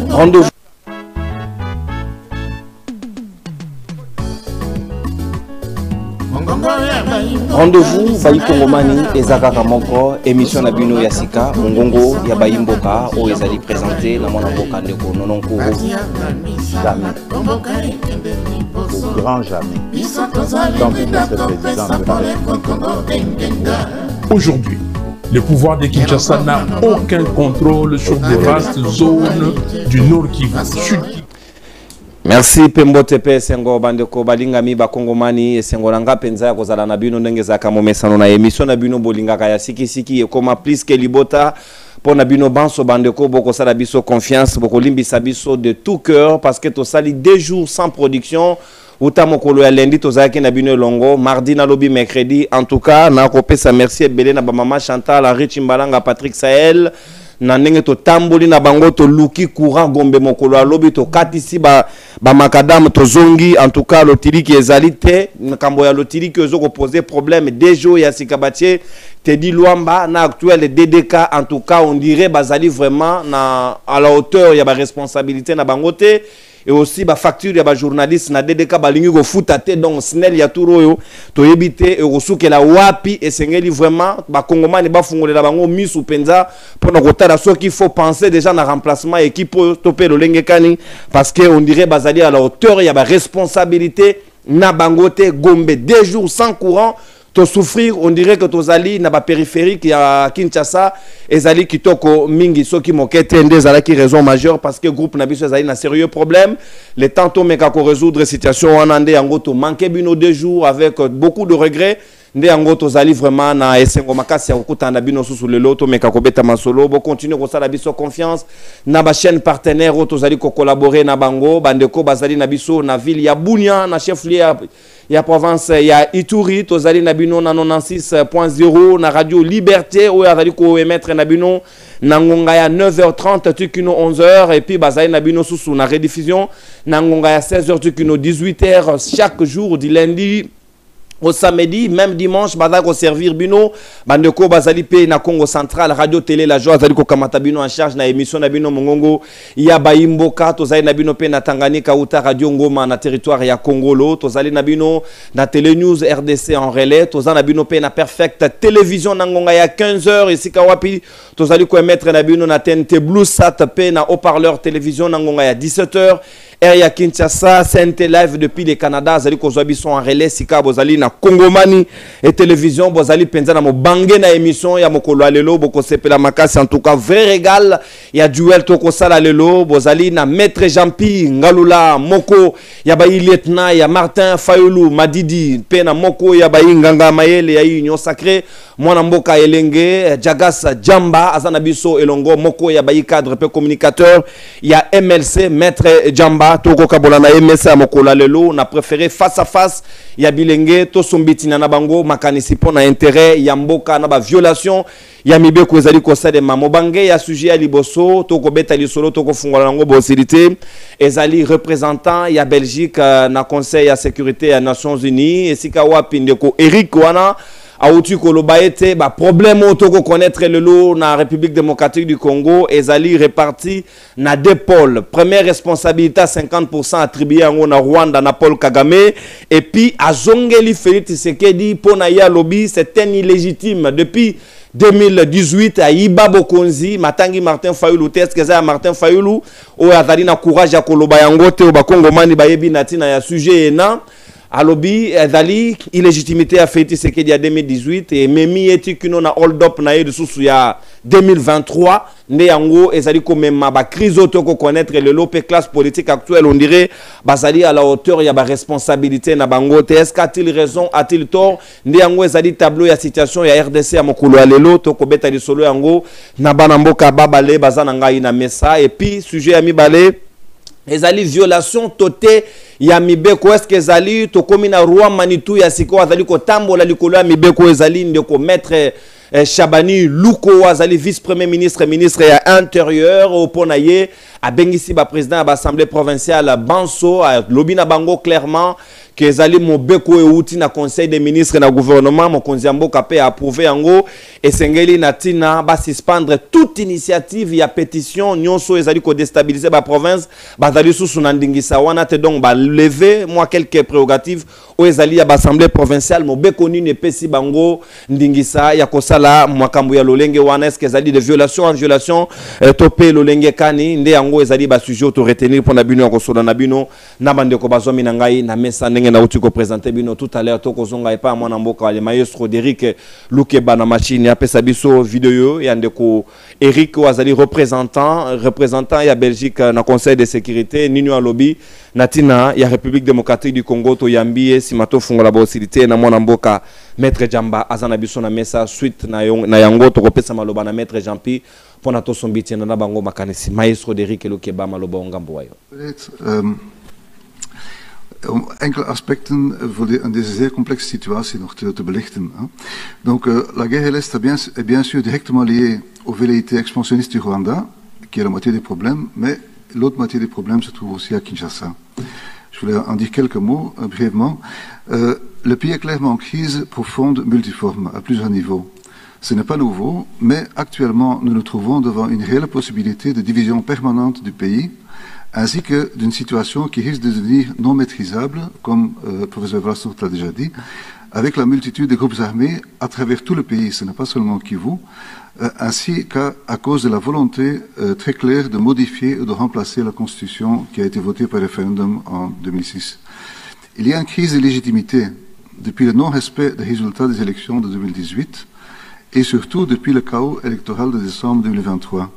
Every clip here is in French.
Rendez-vous. Rendez-vous Bayi Kongomani ezaka moko émission na bino yasika mongongo ya Bayi Mboka o ezali présenté na mwana mboka ndeko Nononkuru jamais au grand jamais tant que le président de la République. Aujourd'hui, le pouvoir de Kinshasa n'a aucun contrôle sur des vastes zones du Nord Kivu. Merci Pembo Tepe Sengo Bandeko Balingami Bakongomani Sengo Nanga Penza kozala na bino ndenge zaka momesano na émission na bino bolingaka ya siki e koma plus que libota pour na bino banso bandeko boko sala biso confiance boko limbisa biso de tout cœur parce que to sali 2 jours sans production uta mokolo ya lundi to zaki na bino longo mardi na lobby mercredi en tout cas na kopesa merci ebele na ba mama Chantal Henri Chimbalanga Patrick Sahel na ndenge to tamboli na bango to luki courant gombe mokolo alobi to katisi ba makadam to zongi en tout cas lotiri ki ezali te nkambo ya lotiri ki ozo ko poser problème dejo ya sikabatie te di Luamba na actuel DDK en tout cas on dirait bazali vraiment na à la hauteur ya ba responsabilité na bango te et aussi ba facture ya ba journaliste na DDK balingi go futa te donc snel ya turoyo to yebite e kosukela wapi et sengeli vraiment ba kongomani ba fungolela bango misu penza pour kotala ce qu'il faut penser déjà na remplacement équipe topé le lengekani parce que on dirait bazali à la hauteur ya ba responsabilité na bangote gombe 2 jours sans courant to souffrir on dirait que tozali na ba périphérique ya Kinshasa ezali kitoko mingi soki mokete ndezala ki raison majeure parce que groupe na biso ezali na sérieux problème le temps to meka ko résoudre situation wanande yango to manquer bino 2 jours avec beaucoup de regrets nde yango tozali vraiment na esengo makasi ya kokutana bino susu lelo to meka ko beta masolo bo continuer ko sala biso confiance na ba chaîne partenaire o tozali ko collaborer na bango bandeko bazali na biso na ville ya Bunia na chef lieu ya province ya Ituri tozali na bino na 96.0 na radio Liberté ou azali ko émettre na bino na ngonga ya 9h30 tukino 11h et puis bazali na bino susu na rediffusion na ngonga ya 16h tukino 18h chaque jour du lundi au samedi, même dimanche, bazako servir bino, bandeko bazali pe na Congo Central, radio télé la joie bazali ko kamata bino en charge na émission na bino mongongo ya Bayi Mboka, tozali na bino pe na Tanganyika uta radio Ngoma na territoire ya Congolo, tozali na bino na Télé News RDC en relais, tozali na bino pe na Perfect Télévision na ngonga ya 15h ici kawapi, tozali ko émettre na bino na TNT Blue Sat pe na haut-parleur télévision na ngonga ya 17h. Air Kinshasa, CNT Live depuis le Canada, Zali Kozwabi sont en relais, Sika Bozali na Kongomani et télévision, Bozali Penza na mo bangé na émission, ya mokolo alelo, boko sepe la makasi, en tout cas, vrai régal, ya duel toko sala lelo, Bozali na Maître Jampi, Ngalula, Moko, ya bayi lieutenant, ya Martin Fayoulou, Madidi, Pena Moko, ya bayi Nganga Mayele, ya Union Sacrée, Mwana Mboka Elenge, Jagas Jamba, Azanabiso Elongo, Moko, ya bayi cadre, peu communicateur, ya MLC, Maître Jamba, Toko Kabola na MLC à Mokola lelo, na préféré face à face, ya bilenge, to sombiti na bango, makanisi po na intérêt, ya mboka na ba violation, ya mibe ko ezali ko sa de mamobange, ya sujet ya liboso, toko beta lisolo, toko fungola nango bosilité, ezali représentant, ya Belgique, na conseil ya sécurité ya Nations Unies, esika wapi ndeko Eric wana, Aouti Kolobaete, bah problème auto connaître le lot na République démocratique du Congo, ezali réparti na 2 pôles. Première responsabilité 50% attribuée à Rwanda na Paul Kagame et puis à Zongeli Félix Tshisekedi pour na ya lobby, c'est un illégitime depuis 2018 à Iba Bokonzi, Matangi Martin Fayoulou, Teskeza Martin Fayoulou, ou azali na courage ya Koloba yango te o ba Kongomani ba yebi natina ya sujet na Alobi, Dali, illégitimité a fait ce qu'il y a 2018 et Memi eti kino na hold up na yedu susu ya 2023 ne yango ezali ko même ba crise auto ko connaître le lope classe politique actuelle on dirait bazali à la hauteur ya ba responsabilité na bango te est-ce qu'a-t-il raison a-t-il tort ne yango ezali tableau ya situation ya RDC ya mokolo alelo to ko beta li solo yango na bana mboka babale bazana ngai na mesa et puis sujet ya mibale ezali violation toté ya mibeko est-ce que ezali to komina roi manitou ya siko azali ko tambola likolo ya mibeko ezali ndeko maître Chabani Luko azali vice-premier ministre ministre ya intérieur au ponaye a bengisi ba président de l'Assemblée provinciale Banso a lobina bango clairement que ezali mobeko euti na conseil des ministres na gouvernement mokonzi ya mboka pe approuvé yango esengeli na tina ba suspendre toute initiative ya pétition nyonso ezali ko déstabiliser ba province bazali susu na ndingisa wana te donc ba lever moi quelques prérogatives o ezali ya ba assemblée provinciale mobeko nini pesi bango ndingisa ya kosala makambo ya lolenge wana est-ce que ezali de violation en violation topé lolenge kani nde yango ezali ba sujet auto retenir pour na bino ko sola na bino na bandeko bazomi na ngai na mesa ndenge na uti ko présenter bino tout à l'heure to ko zonga epa mwana mboka wale maestro Derrick Lukeba na machine ya pesa biso vidéo ya ndeko Eric Wazali représentant ya Belgique na conseil de sécurité nino lobby natina ya République démocratique du Congo to yambie simato fungola bosilité na mwana mboka maître Jamba azana biso na mesa suite na yango to ko pesa maloba na maître Jampi pona to sombiti na bango makanisi maestro Derrick Lukeba maloba ngambo wayo. Om enkele aspecten voor deze zeer complexe situatie nog te belichten. Donc, la guerre à l'Est est bien sûr directement liée aux velléités expansionnistes du Rwanda, qui est la moitié des problèmes, mais l'autre moitié des problèmes se trouve aussi à Kinshasa. Je voulais en dire quelques mots brièvement. Le pays est clairement en crise profonde, multiforme, à plusieurs niveaux. Ce n'est pas nouveau, mais actuellement, nous nous trouvons devant une réelle possibilité de division permanente du pays, ainsi que d'une situation qui risque de devenir non maîtrisable, comme le professeur Vlassov l'a déjà dit, avec la multitude de groupes armés à travers tout le pays, ce n'est pas seulement Kivu, ainsi qu'à cause de la volonté très claire de modifier ou de remplacer la constitution qui a été votée par référendum en 2006. Il y a une crise de légitimité depuis le non-respect des résultats des élections de 2018 et surtout depuis le chaos électoral de décembre 2023.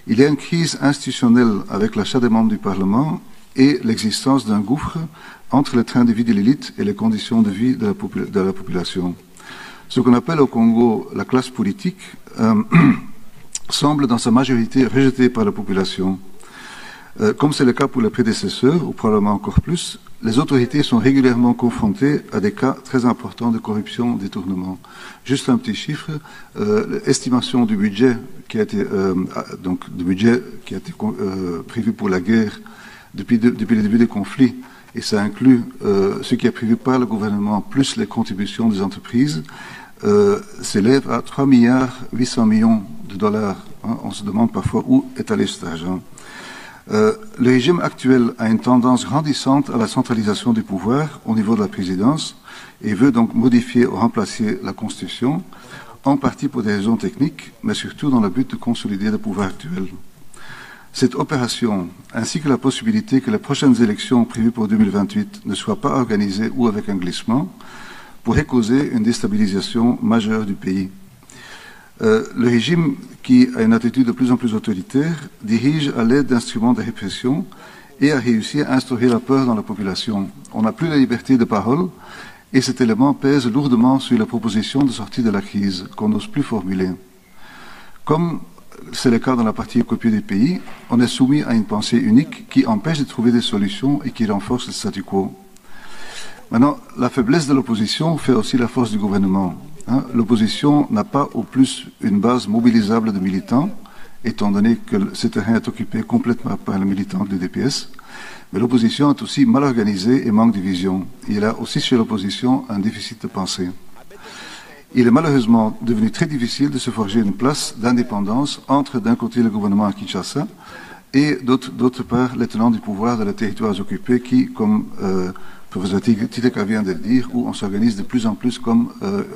Il y a une crise institutionnelle avec l'achat des membres du Parlement et l'existence d'un gouffre entre le train de vie de l'élite et les conditions de vie de la population. Ce qu'on appelle au Congo la classe politique semble dans sa majorité rejetée par la population. Comme c'est le cas pour les prédécesseurs, ou probablement encore plus, les autorités sont régulièrement confrontées à des cas très importants de corruption, détournement. Juste un petit chiffre, l'estimation du budget qui a été, prévu pour la guerre depuis le début des conflits, et ça inclut ce qui est prévu par le gouvernement plus les contributions des entreprises, s'élève à 3,8 milliards de dollars. On se demande parfois où est allé cet argent. Le régime actuel a une tendance grandissante à la centralisation du pouvoir au niveau de la présidence et veut donc modifier ou remplacer la Constitution, en partie pour des raisons techniques, mais surtout dans le but de consolider le pouvoir actuel. Cette opération, ainsi que la possibilité que les prochaines élections prévues pour 2028 ne soient pas organisées ou avec un glissement, pourrait causer une déstabilisation majeure du pays. Le régime, qui a une attitude de plus en plus autoritaire, dirige à l'aide d'instruments de répression et a réussi à instaurer la peur dans la population. On n'a plus la liberté de parole et cet élément pèse lourdement sur la proposition de sortie de la crise, qu'on n'ose plus formuler. Comme c'est le cas dans la partie occupée du pays, on est soumis à une pensée unique qui empêche de trouver des solutions et qui renforce le statu quo. Maintenant, la faiblesse de l'opposition fait aussi la force du gouvernement. L'opposition n'a pas au plus une base mobilisable de militants, étant donné que ce terrain est occupé complètement par les militants du DPS. Mais l'opposition est aussi mal organisée et manque de vision. Il y a aussi chez l'opposition un déficit de pensée. Il est malheureusement devenu très difficile de se forger une place d'indépendance entre d'un côté le gouvernement à Kinshasa et d'autre part les tenants du pouvoir de les territoires occupés qui, comme professeur Titeka vient de le dire, où on s'organise de plus en plus comme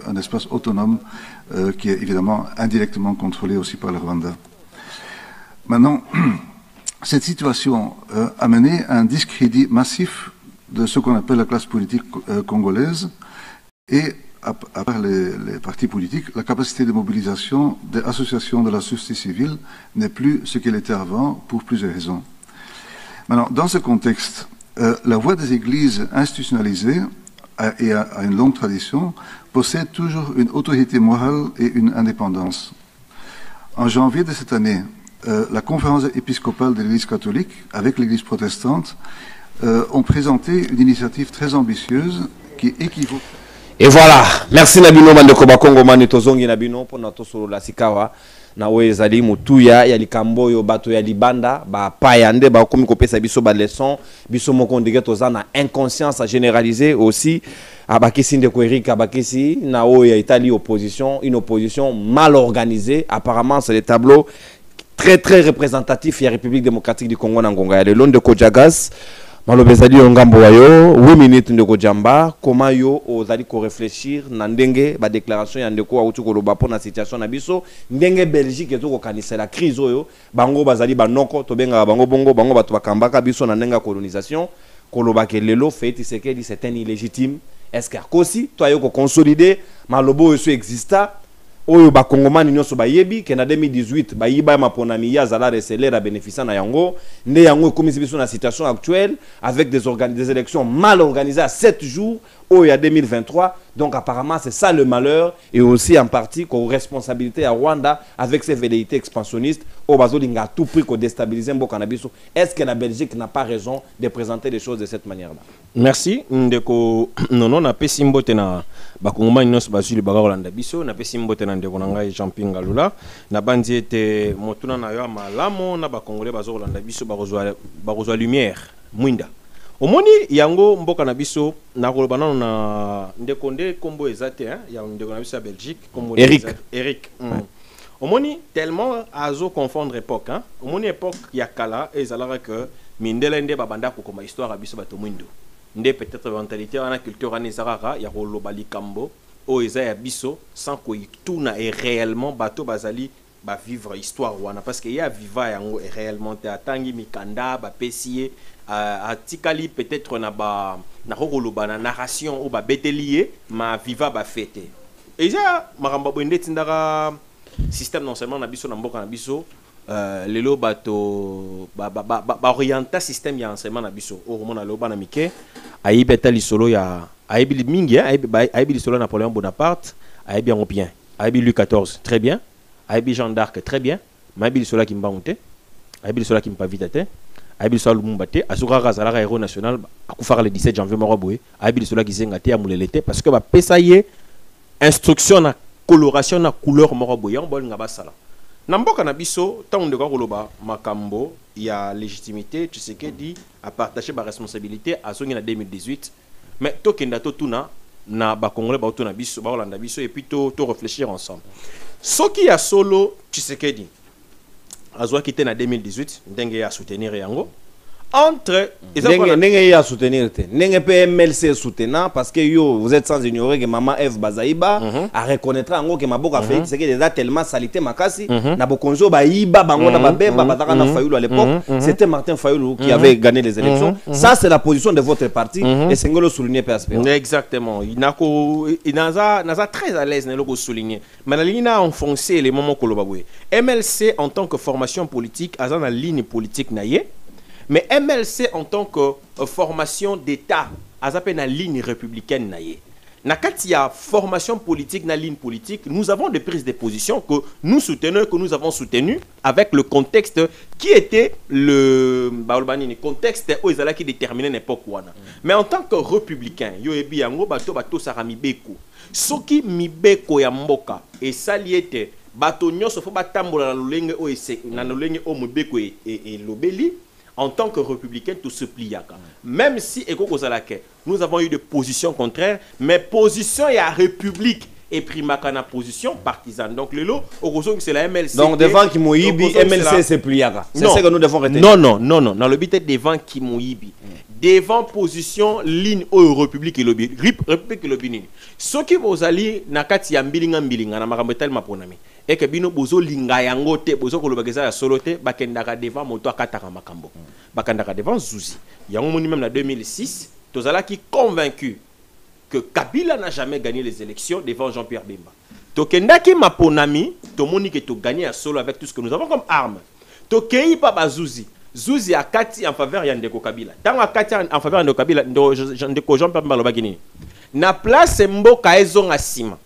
un espace autonome qui est évidemment indirectement contrôlé aussi par le Rwanda. Maintenant, cette situation a mené à un discrédit massif de ce qu'on appelle la classe politique congolaise et, à part les partis politiques, la capacité de mobilisation des associations de la société civile n'est plus ce qu'elle était avant pour plusieurs raisons. Maintenant, dans ce contexte, la voie des églises institutionnalisées et a une longue tradition possède toujours une autorité morale et une indépendance. En janvier de cette année, la conférence épiscopale de l'Église catholique avec l'Église protestante ont présenté une initiative très ambitieuse qui équivaut. Et voilà, merci Nabino Mandeko Bakongo Mani Tozongi Nabino pour notre solo la Sikawa. na oyo ezali mutuya ya likambo yo bato ya libanda ba payande ba komi kopesa biso ba leçon biso moko ndenge toza na inconscience généralisée aussi abakisi ndeko Eric abakisi na oyo ya Italie opposition, une opposition mal organisée. Apparemment c'est le tableau très représentatif de la République démocratique du Congo na ngonga ya lelo ndeko Jagas malobezali ngambo wayo 8 minutes ndeko Jamba comment yo ozali ko réfléchir na ndenge ba déclaration ya ndeko autu ko loba pona situation na biso ndenge Belgique ezo ko kanisa la crise oyo bango bazali banoko to benga bango bongo bango bato bakambaka biso na ndenga colonisation ko loba ke lelo fait Tshisekedi c'est un illégitime est-ce que kosi to ayo ko consolider malobo yo exista oyo ba kongomani nyonso ba yebi ke na 2018 ba yiba maponami ya zala receler à bénéficier na yango nde yango komisi biso na situation actuelle avec des élections mal organisées à 7 jours au ya 2023. Donc apparemment c'est ça le malheur et aussi en partie qu'on responsabilité à Rwanda avec ses velléités expansionnistes au bazolinga à tout prix qu'on déstabilise mboka na biso. Est-ce que la Belgique n'a pas raison de présenter les choses de cette manière-là? Merci ndeko nono na pesi mbote na bakongomani nyonso bazuli bakolanda biso na pesi mbote na ndeko na ngai Jean-Pierre Ngalula na bandi ete motuna na yo malamo na bakongolais bazokolanda biso bakozwa lumière mwinda omoni yango mboka na biso na koloba nano na ndeko nde kombo ezate ya ndeko na biso ya Belgique kombo Eric omoni tellement azo confondre époque omoni époque ya kala ezalaka que mindele nde babanda ko koma histoire ya biso bato mwindo nde peut-être mentalité wana culture wana ezalaka ya koloba likambo o eza ya biso sans ko ituna et réellement bato bazali ba vivre histoire wana parce que ya viva yango et réellement te atangi mikanda ba pesier atikali peut-être na ba na koloba na narration ou ba betelier ma viva ba fête et ja maramba bonde tindaka système non seulement na biso na mboka na biso lelo bato ba orienta système ya enseignement na biso o mona loba na mike ayibeta lisolo ya ayibi mingi ayibi lisolo Napoléon Bonaparte ayibi en bien ayibi Louis XIV très bien ayibi Jeanne d'Arc très bien ayibi lisolo ki mbamute ayibi lisolo ki mpavita te ayibi lisolo Lumumba te asuka kazala héros national akufaka le 17 janvier moroboye ayibi lisolo ki zenga te ya mulele te parce que ba pesa ye instruction na coloration na couleur moroboye on bolinga basala na mboka na biso tant de koloba makambo ya légitimité tu sais que dit à partager ba responsabilité à songi na 2018 mais tokenda to tuna na ba congolais ba tuna biso ba Holanda biso et puis to réfléchir ensemble soki ya solo tu sais que dit azwa kité na 2018 ndenge ya soutenir yango entre nenge ya soutenir te nenge PMLC soutenant parce que yo vous êtes sans ignorer que maman Eve Bazaïba a reconnaîtra ngo que maboka Félix c'est que déjà tellement salité makasi na bokonzo ba yiba bango na babemba bataka na Fayulu à l'époque c'était Martin Fayulu qui avait gagné les élections ça c'est la position de votre parti et c'est ngolo souligner PSP exactement il n'a très à l'aise ne le souligner mais la ligne a enfoncé les moments kolobabwe MLC en tant que formation politique azana ligne politique naie. Mais MLC en tant que formation d'État, a une ligne républicaine. Nakati ya formation politique, na ligne politique, nous avons des prises de position que nous soutenons, que nous avons soutenu avec le contexte qui était le contexte où ils qui déterminait l'époque. Mais en tant que républicain, yo ebi yango bato sarami beko. Soki mibeko ya mboka et saliete bato nyonso fo batambola na lolenge o ese na lolenge o mibeko et lobeli. En tant que républicain, tout se plie. Même si nous avons eu des positions contraires, mais position et à République et primakana position partisane. Donc le lot, c'est la MLC. Donc devant qui mouibi, MLC c'est pliaga. C'est ce que nous devons retenir. Non. Dans le but devant qui mouibi. Devant position ligne au République et lobby. République et lobby. Ce qui vous allez nakati ya mbilinga na makambetel maponami. Et que bino bozo linga yango te bozo ko lobakeza ya solo te bakendaka devant moto akataka makambo. Bakendaka devant Zuzi. Yango moni même en 2006, tozala qui convaincu que Kabila n'a jamais gagné les élections devant Jean-Pierre Bemba. Tokendaki maponami, to moni que to gagné à solo avec tout ce que nous avons comme armes. Tokei pa bazuzi. Zuzi a kati en faveur ya Ndeko Kabila. Tant a kati en faveur de Kabila, Ndeko Jean-Pierre Bemba lobakini. Na place mboka ezonga sima.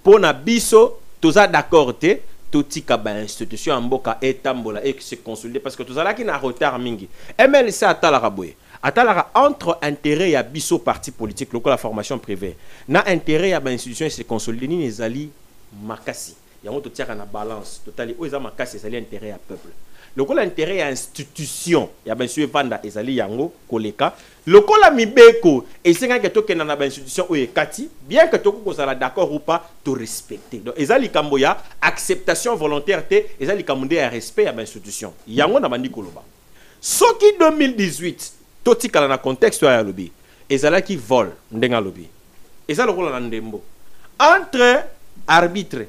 Pona biso toza d'accord te totika ba institution en mboka etambola et se consulter parce que tozala ki na retard mingi. MLC atala raboye. Atala entre intérêt ya biso parti politique local la formation privée. Na intérêt ya ba institution se consolider ni ezali makasi. yango to tiaka na balance totali o ezama kasi ezali intérêt ya peuple lokola intérêt ya institution ya monsieur vanda ezali yango koleka lokola mibeko esengaki tokenda na ba institution oyo ekati bien que toko kozala d'accord ou pas to respecter donc ezali kambo ya acceptation volontaire te ezali kambo ya respect ya ba institution yango na bandi koloba soki 2018 totikala na contexte ya lobi ezalaki vol ndenga lobi ezali lokola na ndembo entre arbitre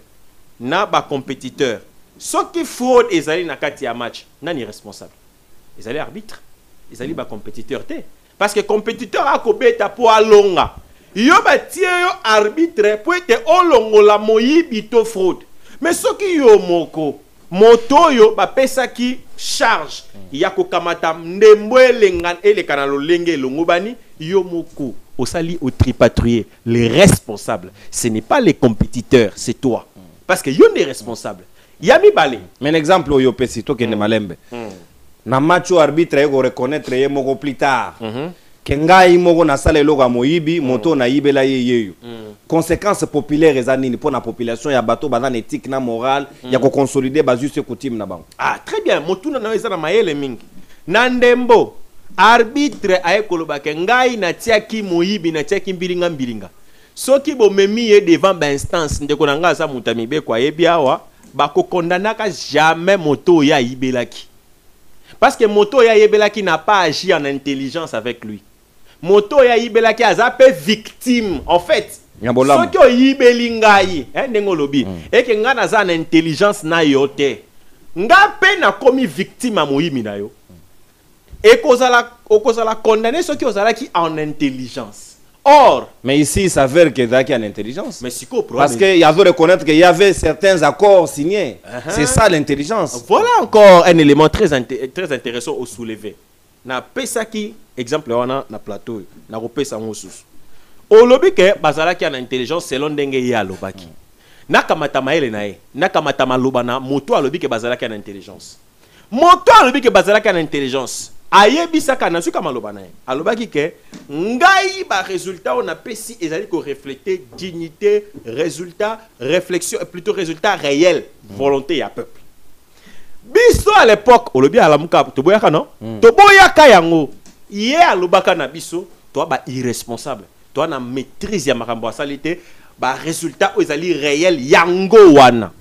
na ba compétiteur soki fraude ezali na kati ya match nani responsable ezali arbitre ezali ba compétiteur te parce que compétiteur akobeta po alonga yo batie yo arbitre po ete olongola moyibi to fraude mais soki yo moko moto yo bapesaki charge ya kokamata ndembo eleka na lolenge elongo bani yo moko osali au tripatouiller les responsables ce n'est pas les compétiteurs c'est toi parce que yo n'est responsable yami balé mais un exemple oyo pesi to kende malembe na match arbitre eko reconnaître ye moko plus tard que ngai moko na sala eloko ya moyibi moto na yibela ye yeyo conséquence populaire eza nini pour la population ya bato baza na éthique na morale ya ko consolider ba juste coutume na bango ah très bien motuna na eza na mayele mingi na ndembo arbitre ayekoloba ke ngai na tiaki moyibi na tiaki mbilinga soki bomemi ye devant ba instance ndeko na nga za mutamibe kwa yebi awa bako kondanaka jamais moto ya yibelaki parce que moto ya yibelaki n'a pas agi en intelligence avec lui moto ya yibelaki azape victime en fait soki oyibeli ngai ndengo lobi eke nga naza na intelligence na yo te nga pe na komi victime a moyibi na yo okozala condamné soki ozalaki en intelligence. Or, mais ici, il s'avère que Zaki a l'intelligence. Mais parce qu'il y avait reconnaître qu'il y avait certains accords signés. C'est ça l'intelligence. Voilà encore un élément très intéressant au soulever. Na pesaki exemple wana na plateau na repesa ngosusu. O lobi ke bazalaki a l'intelligence selon ndenge ya lobaki. Na kamata maele na ye, na kamata maloba na moto a lobi ke bazalaki a l'intelligence. Moto a lobi ke bazalaki a l'intelligence. Ayebisaka na suka maloba na ye alobaki ke ngai ba résultat on a pesi ezali ko refléter dignité résultat réflexion plutôt résultat réel volonté ya peuple biso à l'époque olobi alamuka to boyaka non to boyaka yango ye alobaka na biso to ba irresponsable to na maîtrise ya makambo salite ba résultat ezali réel yango wana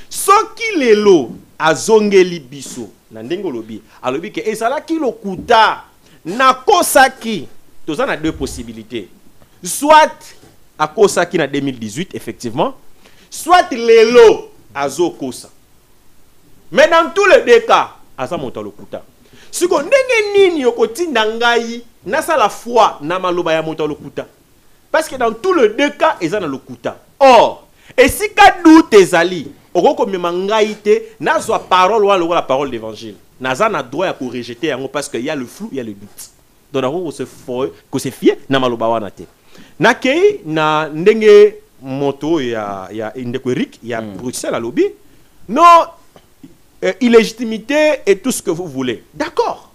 soki lelo azongeli biso na ndengo lobi alobi ke ezalaki lokuta na kosaki toza na deux possibilités soit a kosaki na 2018 effectivement soit lelo azo kosa mais dans tous les deux cas asa moto lokuta siko ndenge nini yokotinda ngai na sala foi na maloba ya moto lokuta parce que dans tous les deux cas eza na lokuta or et si ka doute ezali oko komema ngai te nazwa parole ou la parole d'évangile naza na droit à rejeter yango parce que il y a le flou il y a le doute donc on se fier na maloba wana te na kei na ndenge moto ya ndeko Eric ya Bruxelles à lobby non illégitimité et tout ce que vous voulez d'accord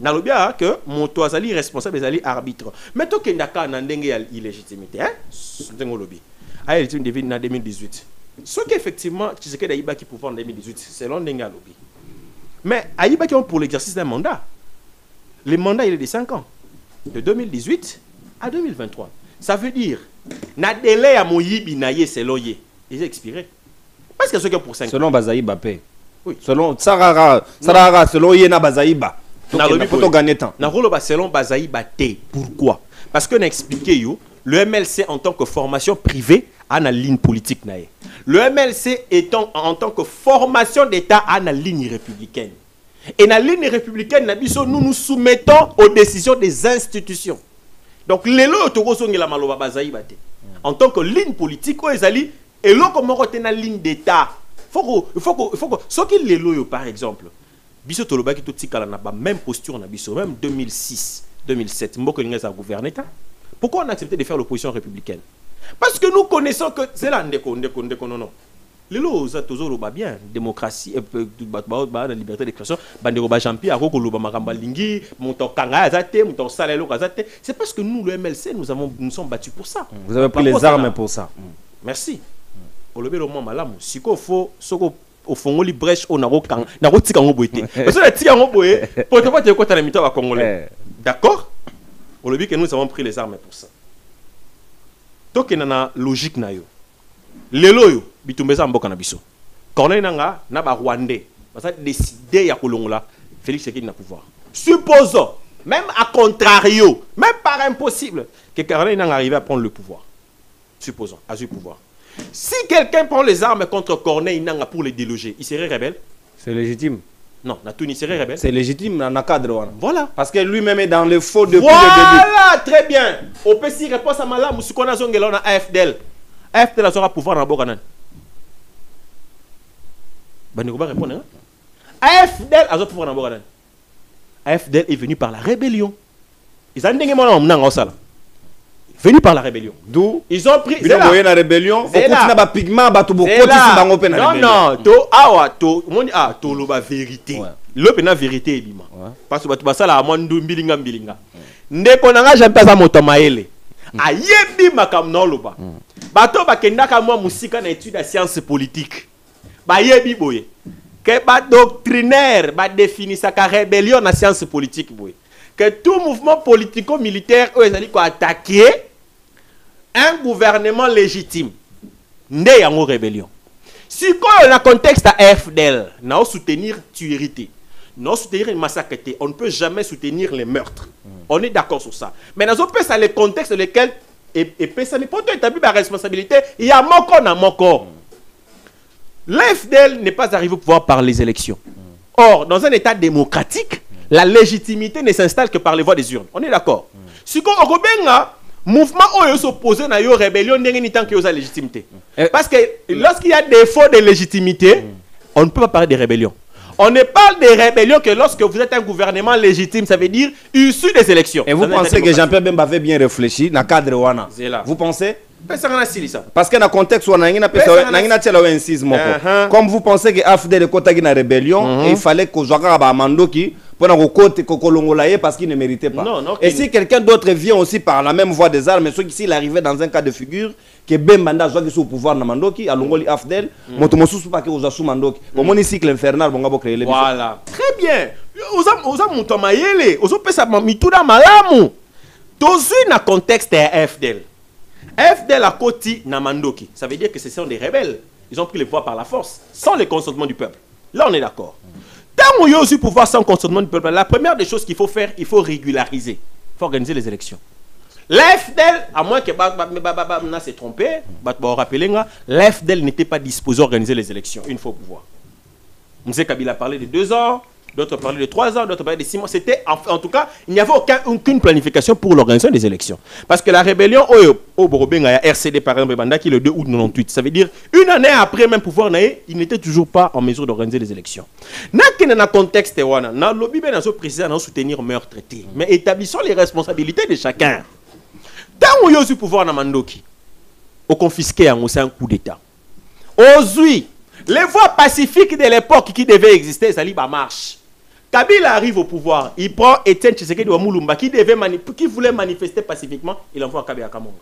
na lobby que moto azali responsable azali arbitre mais to kendaka na ndenge ya illégitimité ndenge lobby a illégitimité na 2018 ce qui effectivement Tshisekedi Aïba qui pouvoir en 2018 selon Nenga Lobby. Mais Aïba qui ont pour l'exercice d'un mandat. Le mandat il est de 5 ans. De 2018 à 2023. Ça veut dire na délai à Moyibi naye selon ye. Il est expiré. Parce que ce qui est pour 5 ans. Selon Bazaïba paix. Oui. Selon Sarara selon Yena Bazaïba. Na Lobby pour gagner temps. Na rolo selon Bazaïba té. Pourquoi? Parce qu'on a expliqué yo le MLC en tant que formation privée a une ligne politique nae. Le MLC étant en tant que formation d'État a une ligne républicaine. Et la ligne républicaine, nous nous soumettons aux décisions des institutions. Donc, en tant que ligne politique, et là, comme on a une ligne d'État, il faut que ce qui est par exemple, biso toloba ki totikala na ba même posture na biso même 2006 2007 mboko linga gouverner. Pourquoi on a accepté de faire l'opposition républicaine? Parce que nous connaissons que c'est là ndeko non. Les lois toujours ba bien démocratie la liberté d'expression bandeko ba champi akoko loba makamba lingi monto kanga azate monto salelo azate. C'est parce que nous le MLC nous sommes battus pour ça. Vous avez pris les armes pour ça. Merci. au lever le moment malamu si ko faut soko au fongoli brèche au naro kang naro tika ngo boité parce que la tika ngo boé pour te voir te ko ta mito ba congolais d'accord au lever que nous avons pris les armes pour ça donc il y a une logique na yo lelo yo bitumbeza mboka na biso Corneille nanga na ba rwandais parce que décider ya kolongola Félix Tshisekedi na pouvoir supposons même à contrario même par impossible que Corneille nanga arrive à prendre le pouvoir supposons à ce pouvoir. Si quelqu'un prend les armes contre Corneille Nanga pour les déloger, il serait rebelle? C'est légitime. Non, Natouni serait rebelle. C'est légitime dans le cadre. Voilà. Parce que lui-même est dans le faux depuis le début. Voilà, très bien. On peut s'y répondre à Malam, si on a zongé on a AFDL. AFDL sera pouvoir dans Boganan. Ben, on va répondre. AFDL a pouvoir dans Boganan. AFDL est venu par la rébellion. Ils ont dit que venu par la rébellion. D'où ils ont pris. La rébellion. Non, to loba vérité. Le pena vérité ebima. Parce que tu basala amandu mbilinga mbilinga. Ndeko nanga jampa za moto maele. Ayebi makam no loba. Bato bakenda ka moi musika na étude de sciences politiques. Ba yebi boye. Que ba doctrinaire ba définissa ka rébellion na sciences politiques boye. Que tout mouvement politico-militaire eux allient attaquer un gouvernement légitime. Ndé yango rébellion. Si quand on a contexte à FDL, n'a soutenir tuerie, n'a soutenir une massacre, on ne peut jamais soutenir les meurtres. On est d'accord sur ça. Mais dans un peu ça le contexte dans lequel et ça n'est pas établi la responsabilité, il y a mon corps dans mon corps. L'FDL n'est pas arrivé au pouvoir par les élections. Or, dans un état démocratique, la légitimité ne s'installe que par les voix des urnes. On est d'accord. Si on a mouvement où s'opposé à la rébellion, n'est tant qu'il y a légitimité. Parce que lorsqu'il y a défaut de légitimité, on ne peut pas parler de rébellion. On ne parle de rébellion que lorsque vous êtes un gouvernement légitime, ça veut dire issu des élections. Et vous pensez que Jean-Pierre Bemba avait bien réfléchi dans le cadre Wana? Vous pensez? Parce que dans le contexte où on a comme vous pensez que AFDL est une rébellion, il fallait que Joaka Abamando qui parce qu'il ne méritait pas. Et si quelqu'un d'autre vient aussi par la même voie des armes, soit s'il arrivait dans un cas de figure, que Bembanda soit au pouvoir na Mandoki, à Longoli AFDL, Motomosu pas que vous avez Mandoki. Pour mon cycle infernal, bon gars créer les. Voilà. Très bien. Osa Mutomayele, osa pesa mituda malamu. Tozu na contexte AFDL. FDL a côté na Mandoki. Ça veut dire que ce sont des rebelles. Ils ont pris le pouvoir par la force, sans le consentement du peuple. Là, on est d'accord. Tant qu'il y a aussi pouvoir sans consentement du peuple, la première des choses qu'il faut faire, il faut régulariser. Il faut organiser les élections. L'FDL, à moins que Baba s'est trompé, l'FDL n'était pas disposé à organiser les élections une fois au pouvoir. M. Kabila a parlé de 2 ans, d'autres parlaient de 3 ans, d'autres parlaient de 6 mois. C'était, en tout cas, il n'y avait aucune planification pour l'organisation des élections. Parce que la rébellion, au Borobenga, RCD par exemple, qui le 2 août 98, ça veut dire une année après même pouvoir, il n'était toujours pas en mesure d'organiser les élections. Dans le contexte, dans le lobby, dans président, soutenir meurtre, mais établissons les responsabilités de chacun. Tant qu'il y a eu pouvoir dans Mandoki, au confisqué, c'est un coup d'État. Aujourd'hui, les voies pacifiques de l'époque qui devaient exister, ça marche. Kabila arrive au pouvoir, il prend Etienne Tshisekedi de Moulumba qui voulait manifester pacifiquement, il envoie Kabila Kamongo.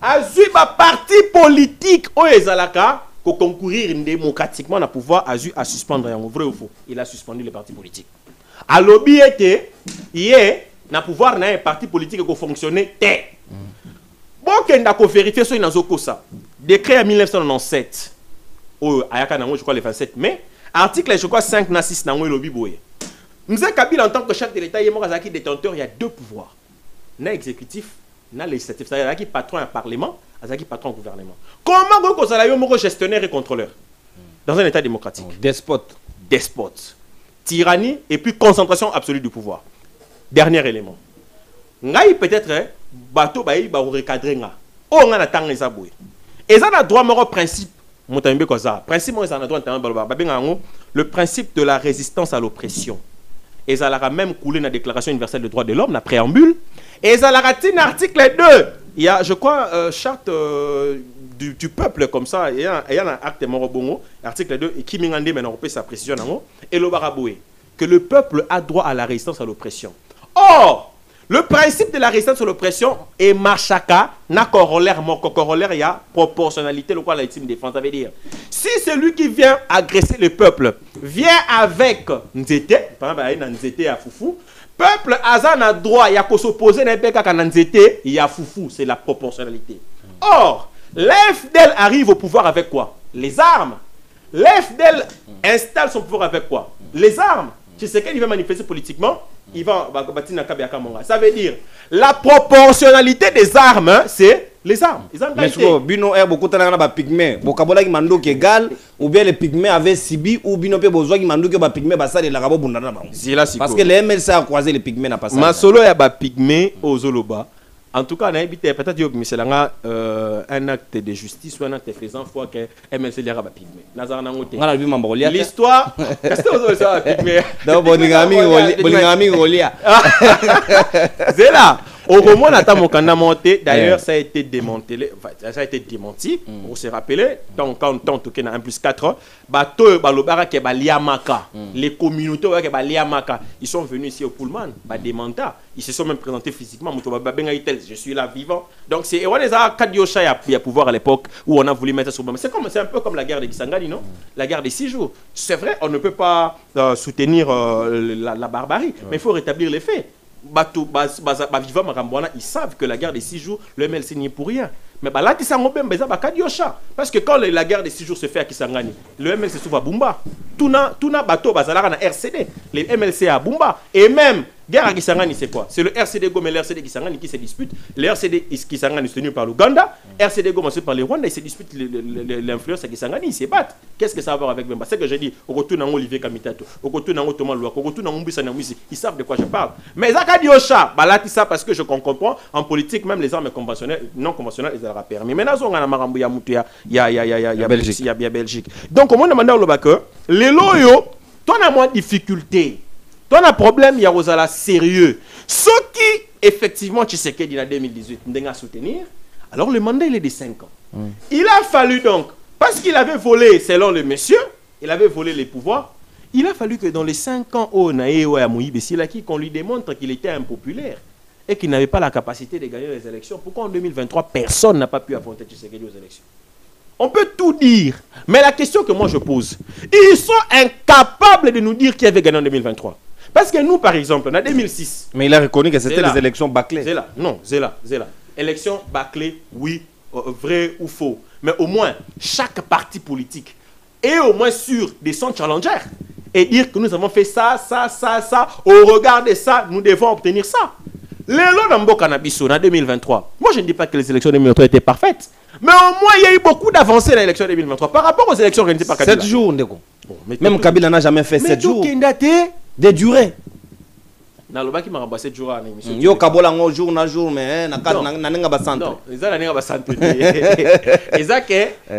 Azui ba parti politique au Ezalaka pour concourir démocratiquement au pouvoir, Azui a suspendre en vrai ou faux. Il a suspendu les partis politiques. À lobby était hier na pouvoir na un parti politique qui fonctionnait bon qu'on a vérifié sur une ça. Décret en 1997 au Ayaka Nango, je crois le 27 mai. Article je crois 5 na 6 Nango lobby boye. Mzé Kabila en tant que chef de l'État, il est détenteur, il y a 2 pouvoirs. Na exécutif, na législatif, c'est-à-dire qui patron un parlement, qui patron un gouvernement. Comment vous avez gestionnaire et contrôleur dans un État démocratique? Despote. Despote. Tyrannie et puis concentration absolue du pouvoir. Dernier élément. Ngai peut-être bateau bayi ba recadrer nga. O nga na tang les aboué. Et ça na droit moro principe. Motambe ko ça. Principe mo ça na droit tang ba benga ngo le principe de la résistance à l'oppression. Et ça l'a même coulé dans la Déclaration universelle des droits de l'homme, la préambule. Et ça l'a raté dans l'article 2. Il y a, je crois, charte du peuple comme ça. Il y a un acte morobongo, article 2, et qui m'a demandé maintenant sa précision et le baraboué que le peuple a droit à la résistance à l'oppression. Or, Le principe de la résistance sur l'oppression est marchaka, na corollaire, mon corollaire, il y a proportionnalité, le quoi la ultime défense. Ça veut dire, si celui qui vient agresser le peuple vient avec Nzete, par exemple, il y a Nzete à Foufou, peuple Azan a droit, il y a qu'à s'opposer à Nzete, il y a Foufou, c'est la proportionnalité. Or, l'FDL arrive au pouvoir avec quoi? Les armes. L'FDL installe son pouvoir avec quoi? Les armes. Tu sais qu'il va manifester politiquement, il va bâtir un kabiaka monga. Ça veut dire la proportionnalité des armes, hein, c'est les armes. Mais ce que Bino est beaucoup de pygmées. Bokabola qui mando qui égal, ou bien les pygmées avaient Sibi, ou Bino pe besoin qui mando qui ba pygmées basa de la rabo bundana. Parce que les MLC a croisé les pygmées n'a pas ça. Ma solo ya ba pygmées aux Zoloba. En tout cas, on a évité peut-être un acte de justice ou un acte faisant foi que MLC l'a pygmée. L'histoire, qu'est-ce que vous avez pygmée? C'est là. Au moment où on a monté, d'ailleurs, ça a été démantelé, ça a été démenti, on s'est rappelé, donc quand on tourne à 1+4, les communautés ils sont venus ici au Pullman, ils se sont même présentés physiquement, je suis là vivant. Donc c'est il y a pouvoir à l'époque où on a voulu mettre ça sur le c'est un peu comme la guerre de Kisangani, non? La guerre des 6 jours. C'est vrai, on ne peut pas soutenir la barbarie, mais il faut rétablir les faits. Ils savent que la guerre des 6 jours, le MLC n'y est pour rien. Mais là, parce que quand la guerre des 6 jours se fait à Kisangani, le MLC se trouve à Bumba. Tuna bateau bazalaka na RCD, les MLC à Bumba. Et même, guerre à Kisangani, c'est quoi? C'est le RCD Goma et le RCD Kisangani qui se disputent. Le RCD Kisangani est tenu par l'Ouganda, RCD Goma par les Rwandais, ils se disputent l'influence à Kisangani, ils se battent. Qu'est-ce que ça va avoir avec Bemba? C'est que j'ai dit, au retour dans Olivier Kamitato, au retour dans Thomas Loua, au retour dans Mbissa Namousi, ils savent de quoi je parle. Mais Zakadiosha, balati ça parce que je comprends, en politique, même les armes conventionnelles, non conventionnelles, ils auraient permis. Mais maintenant, on a Marambu Yamoutia, il y a Belgique. Donc, on a demandé au Lobaka, les loyaux, tu as moins de difficultés. Tu as un problème, il y a Rosala sérieux. Ce qui, effectivement, tu sais qu'il y a 2018, on a soutenir, alors le mandat, il est de 5 ans. Il a fallu donc, parce qu'il avait volé, selon le monsieur, il avait volé les pouvoirs, il a fallu que dans les 5 ans, qu'on lui démontre qu'il était impopulaire et qu'il n'avait pas la capacité de gagner les élections. Pourquoi en 2023, personne n'a pas pu affronter Tshisekedi aux élections? On peut tout dire, mais la question que moi je pose, ils sont incapables de nous dire qui avait gagné en 2023. Parce que nous, par exemple, en 2006... Mais il a reconnu que c'était les élections bâclées. C'est là, non, c'est là. Élections bâclées, oui, vrai ou faux. Mais au moins, chaque parti politique est au moins sûr de son challenger. Et dire que nous avons fait ça, au regard de ça, nous devons obtenir ça. Les lois d'Ambo Cannabis en 2023, moi je ne dis pas que les élections 2023 étaient parfaites, mais au moins il y a eu beaucoup d'avancées dans l'élection 2023 par rapport aux élections organisées par Kabila. 7 jours, Ndeko. Bon, même Kabila n'a jamais fait 7 jours. De durée. Na loba qui m'a remboursé 7 jours à l'émission. Yo Kabola ngo jour na jour mais na nga ba centre. Non, ils ont ba centre.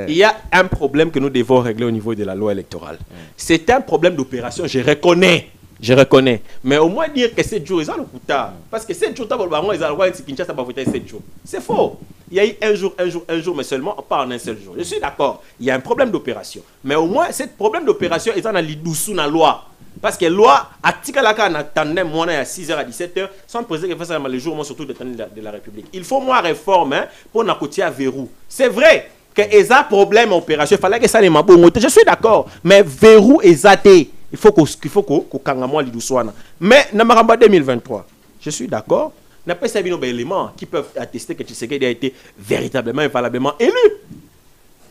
Il y a un problème que nous devons régler au niveau de la loi électorale. C'est un problème d'opération, je reconnais. Mais au moins dire que 7 jours, ils ont le coup tard. Parce que 7 jours, ils ont Kinshasa va voter 7 jours. C'est faux. Il y a eu un jour, mais seulement pas en un seul jour. Je suis d'accord. Il y a un problème d'opération. Mais au moins, ce problème d'opération, ils ont l'idoussou dans la loi. Parce que la loi, à Tikalaka, on attendait moins à 6h à 17h, sans préciser que ça les jours, surtout de la République. Il faut moins réforme pour nous côté à verrou. C'est vrai que les problème opération, il fallait que ça les mabongote. Je suis d'accord. Mais verrou est athée. Il faut qu'on kangamo l'idoussouana. Mais dans Maramba 2023, je suis d'accord. N'a pas ça des éléments qui peuvent attester que Tshisekedi a été véritablement et valablement élu.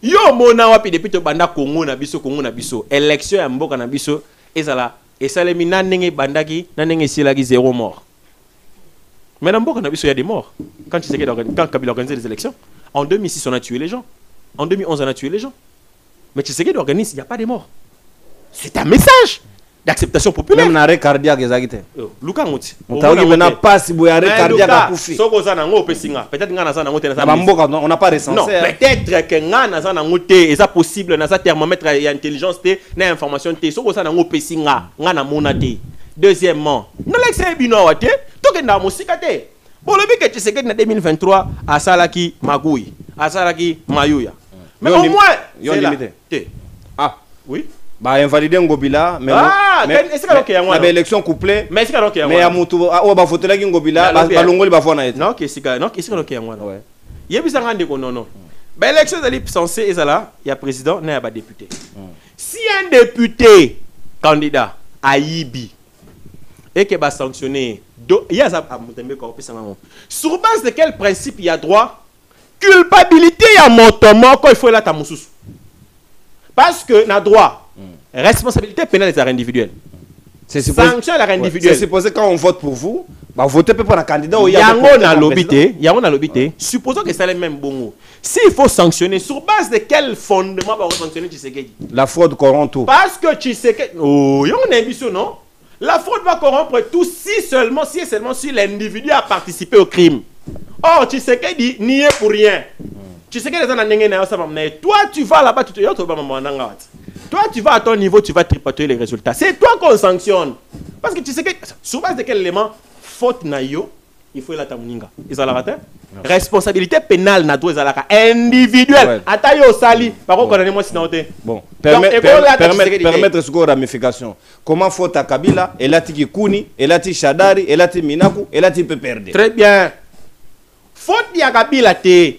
Yo mona wapi depuis to banda Congo na biso élection ya mboka na biso ezala esalemi na ndenge bandaki na ndenge silaki 0 mort. Mais dans mboka na biso il y a des morts. Quand Kabila organisait les élections, en 2006 on a tué les gens. En 2011 on a tué les gens. Mais Tshisekedi organise, il n'y a pas de morts. C'est un message d'acceptation populaire. Même l'arrêt cardiaque, exactement. Luka Mouti. On n'a pas si vous arrêt cardiaque à Koufi. Peut-être on n'a pas recensé. Non, peut-être que c'est possible, dans un thermomètre intelligence, dans information. Deuxièmement, dans l'excès binois, tout est dans mon cicaté. Pour le but que tu sais que en 2023, à Salaki Magoui, à Salaki Mayouya. Mais au moins, c'est là. Ah, oui. Bah invalider Ngobila mais est-ce que la élection couplée mais est-ce que mais ya mutu o ba voter la Ngobila ba longoli ba fona non que c'est non est-ce que ouais yebisa ngande ko non bah élection est censée ezala il y a président na ba député si un député candidat a yibi et que va sanctionner il y a ça sur base de quel principe il y a droit culpabilité ya motomo quand il faut la tamususu parce que na droit responsabilité pénale des individuels. Sanction à l'individuel. C'est supposé quand on vote pour vous, bah votez pas pour un candidat ou yango na lobité. Supposons que c'est le même bon. S'il faut sanctionner, sur base de quel fondement va sanctionner Tshisekedi? La fraude corrompt tout. Parce que Tshisekedi, il y a une ambition, non? La fraude va corrompre tout si seulement si l'individu a participé au crime. Or Tshisekedi n'y est pour rien. Tshisekedi est un toi tu vas là-bas, toi, tu vas à ton niveau, tu vas tripoter les résultats. C'est toi qu'on sanctionne. Parce que tu sais que, sur base de quel élément, faute naïo, il faut la tamuninga. Ils ont la raté. Responsabilité pénale na deux alaka individuelle. Atayo sali. Par contre, connaissez-moi sinon. Bon. Permettre ce qu'on ramification. Comment faute à Kabila, et là tiki Kuni, et là tiki Shadari, et là tiki Minaku, et là tiki peut perdre. Très bien. Faute ya Kabila te.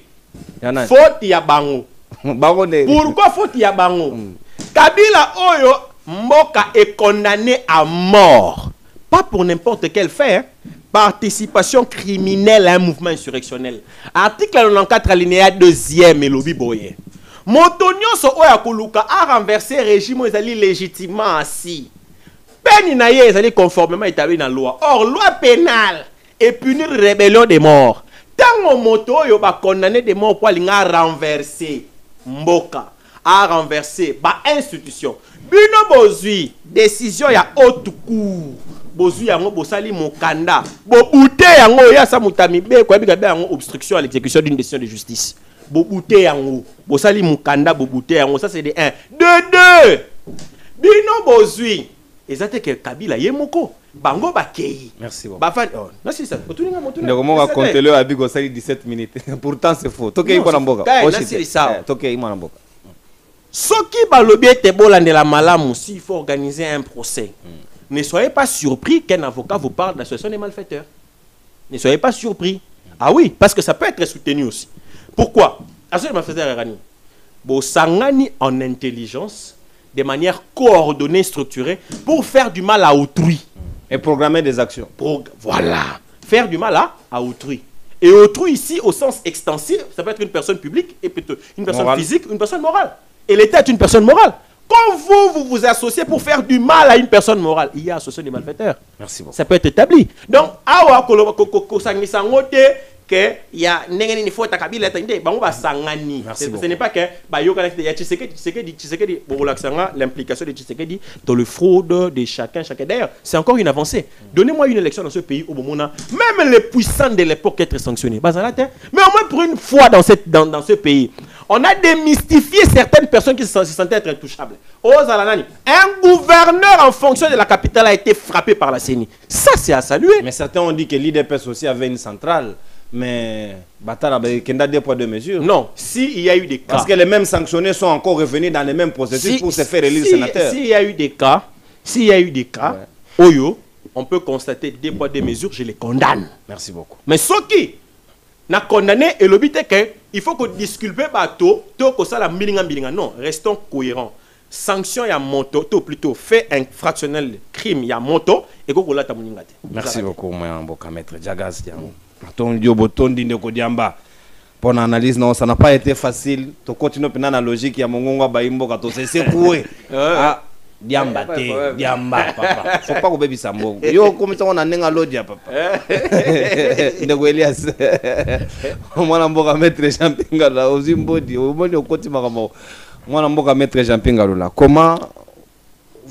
Faute ya Bango. Pourquoi faute ya Bango? Kabila Oyo Mboka est condamné à mort. Pas pour n'importe quel fait. Hein. Participation criminelle à un mouvement insurrectionnel. Article 94 alinéa 2e et lobby boye. Motonio so Oya Koluka a renversé le régime légitimement assis. Peine inaye ezali conformément établi dans la loi. Or, loi pénale est punir rébellion des morts. Tant moto yo ba condamné des morts pour l'inga renverser Mboka. A renversé ba institution bino bozui décision ya haute cour bozui yango bosali mokanda bobute yango ya sa mutami be ko bika be yango obstruction à l'exécution d'une décision de justice bobute yango bosali mokanda bobute yango ça c'est de 1 de 2 bino bozui ezate que Kabila yemoko bango bakei merci beaucoup ba fan oh non c'est ça otuninga motuna ndeko va compter le abigo sali 17 minutes pourtant c'est faux toke iko na mboka toke iko na mboka. Ce qui va l'objet de la malamu, s'il faut organiser un procès, ne soyez pas surpris qu'un avocat vous parle de l'association des malfaiteurs. Ne soyez pas surpris. Ah oui, parce que ça peut être soutenu aussi. Pourquoi? L'association des malfaiteurs est bon, sangani en intelligence, de manière coordonnée, structurée, pour faire du mal à autrui. Et programmer des actions. Voilà. Faire du mal à autrui. Et autrui ici, au sens extensif, ça peut être une personne publique, et peut-être une personne physique, une personne morale. Et l'État est une personne morale. Quand vous associez pour faire du mal à une personne morale, il y a association des malfaiteurs. Merci beaucoup. Ça peut être établi. Donc, que il y a n'engeni faut takabila tende bango ba sangani. Ce n'est pas que ba yo kana ya Tshisekedi l'implication de Tshisekedi dans le fraude de chacun. D'ailleurs, c'est encore une avancée. Donnez-moi une élection dans ce pays au moment même les puissants de l'époque être sanctionnés. Mais au moins pour une fois dans ce pays, on a démystifié certaines personnes qui se sentaient être intouchables. Un gouverneur en fonction de la capitale a été frappé par la CENI. Ça, c'est à saluer. Mais certains ont dit que l'IDPS aussi avait une centrale. Mais Batara, il y a des poids de mesure. Non, s'il y a eu des cas. Parce que les mêmes sanctionnés sont encore revenus dans les mêmes processus pour se faire élire sénateur. S'il y a eu des cas, ouais. Oyo, on peut constater des poids de mesure, je les condamne. Merci beaucoup. Mais ceux qui n'a condamné et le but est que il faut que disculper bateau, que ça la milinga. Non, restons cohérents. Sanction ya moto, plutôt fait un fractionnel crime ya moto et que la tamuningate. Merci beaucoup, moi, maître Diagas. Pour l'analyse, non, ça n'a pas été facile. Tu continues à la logique, il y a mon gars, Baimbo, quand tu sais, c'est coué. Ah, Diamba, Diamba, papa. Faut pas que bébé Sambo. Yo, comme ça, on a un lodia, papa. De Elias. On m'a mettre Champinga là, aux Zimbodi, au moins au côté Maramo. Moi, on m'a mettre Champinga là. Comment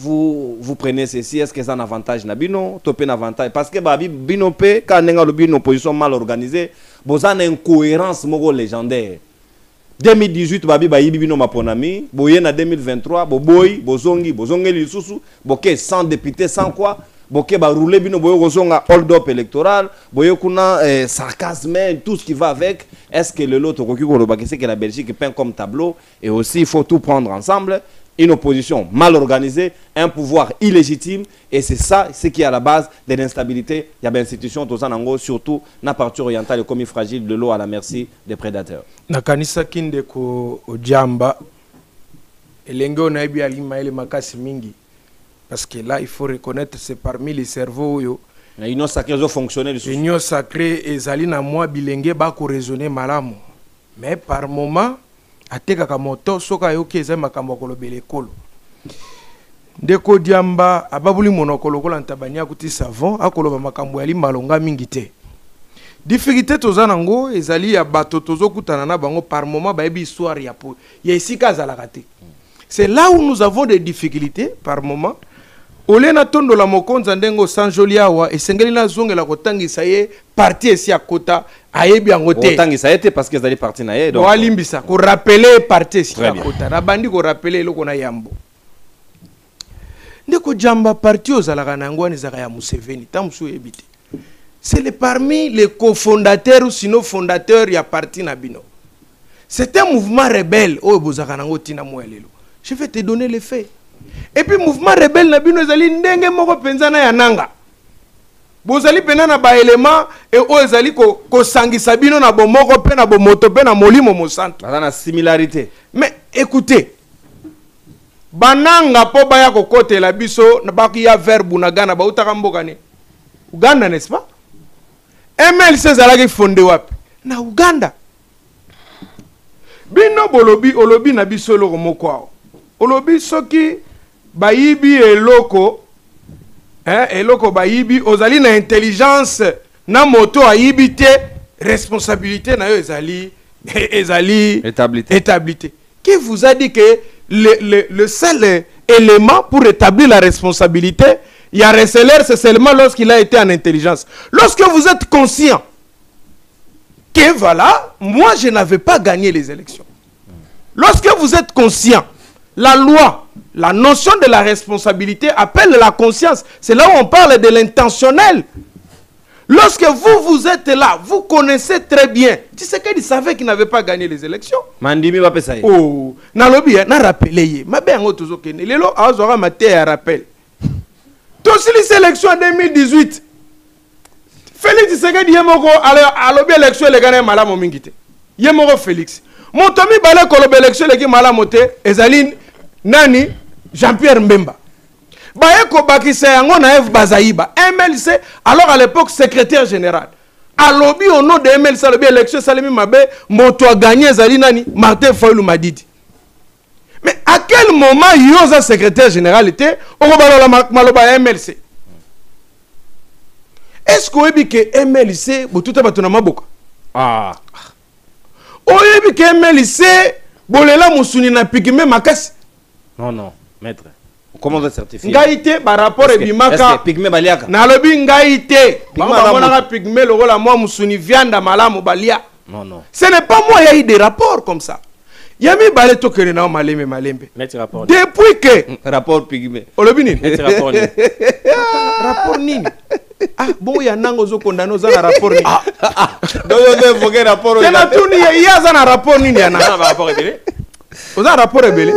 vous prenez ceci? Est-ce que c'est un avantage Nabino? Topé un avantage parce que Babi Binope, quand on a une opposition mal organisée, vous avez une incohérence légendaire. 2018, Babi Bayi Bino Maponami, Boye na 2023, Boboy, Bozongi, Bozongi Lisusu, Boké 100 députés, sans quoi, Boké ba rouler Bino Boyo Gozonga hold-up électoral, Boyo Kuna sarcasme, tout ce qui va avec. Est-ce que le lot c'est que la Belgique peint comme tableau et aussi il faut tout prendre ensemble? une opposition mal organisée, un pouvoir illégitime, et c'est ça ce qui est à la base de l'instabilité. Il y a des institutions, surtout dans la partie orientale, comme fragile de l'eau à la merci des prédateurs. Nakanisa kinde ko ojamba elengo na ebi alima ele makasi mingi parce que là il faut reconnaître c'est parmi les cerveaux yo l'union sacrée zo fonctionner l'union sacrée ezali na moi bilenge ba ko raisonner malamu mais par moment atekaka moto soka yoki eza makambo kolobele kolo ndeko diamba ababuli monokolo kola ntabania kuti savon akoloba makambo yali malonga mingi te. Difficulté tozanango ezali ya bato tozokutana na bango par moment baebi histoire ya po ya esika zalakate. C'est là où nous avons des difficultés par moment. Olena tondo la mokonza ndengo sanjolia wa esengeli na zongela kotangisa ye parti esi akota ayebi angote. Kotangisa yete parce que ezali parti na ye donc. Walimbisa ko rappeler parti esi akota. Na bandi ko rappeler eloko na yambo. Ndeko jamba parti ozalaka nango nizaka ya Museveni tamusu ebite. C'est parmi les cofondateurs ou sinon fondateurs ya parti Nabino. C'est un mouvement rebelle. Oh, je vais te donner les faits. Et puis mouvement rebelle Nabino ezali ndenge moko penzana ya nanga. Bozali penana ba élément et o ezali ko sangisa bino na bomoko pe na bomoto pe na molimo mosanto. Na similarité. Mais écoutez, bananga po baya ko kote la biso na baki ya verbe na gana ba utaka mboka ne. Uganda n'est-ce pas? MLC zalaki fondé wapi na Uganda. Bino bolobi olobi na biso eloko moko. Olobi soki bayibi eloko eloko bayibi ozali na intelligence na moto ayibi te responsabilité na yo ezali établité. Qui vous a dit que le seul élément pour établir la responsabilité il y a recélère, c'est seulement lorsqu'il a été en intelligence. Lorsque vous êtes conscient que voilà, moi je n'avais pas gagné les élections. Lorsque vous êtes conscient, la loi, la notion de la responsabilité appelle la conscience. C'est là où on parle de l'intentionnel. Lorsque vous êtes là, vous connaissez très bien. Tu sais qu'il savait qu'il n'avait pas gagné les élections. Mandimi va payer. Oh, na lobby, na rappelé. Ma bien autozo kene. Lelo azora maté à rappel. Aussi les élections en 2018. Félix Tshisekedi yemoko a lobby élection les gars malamu mingite. Yemoko Félix. Mon Tommy Bale ko lobby élection les gars malamu te ezali nani Jean-Pierre Mbemba. Baye ko bakisa yango na F Bazaïba. MLC alors à l'époque secrétaire général. A lobby au nom de MLC lobby élection Salimi Mabe moto a gagné ezali nani Martin Fayulu Madidi. Mais à quel moment Yoza secrétaire général était au Maloba MLC? Est-ce qu'on dit que MLC botuta batuna maboka? Ah. Oyebi que MLC bolela musuni na pigme makasi? Non, maître. Comment vous certifier? Ngaïté par rapport et bimaka. Pigme baliaka. Na lobi ngaïté. Bamona pigme le rôle à moi musuni vianda malamu balia. Non. Ce n'est pas moi, il y a eu des rapports comme ça. Yami balé tokene na malembe. Depuis que rapport pigme. Olobini. Rapport nini? Ah bon ya nango zo kondano za na rapport nini? Donc on évoquer rapport. C'est na tuni ya za na rapport nini ya na rapport ebele. Oza rapport ebele.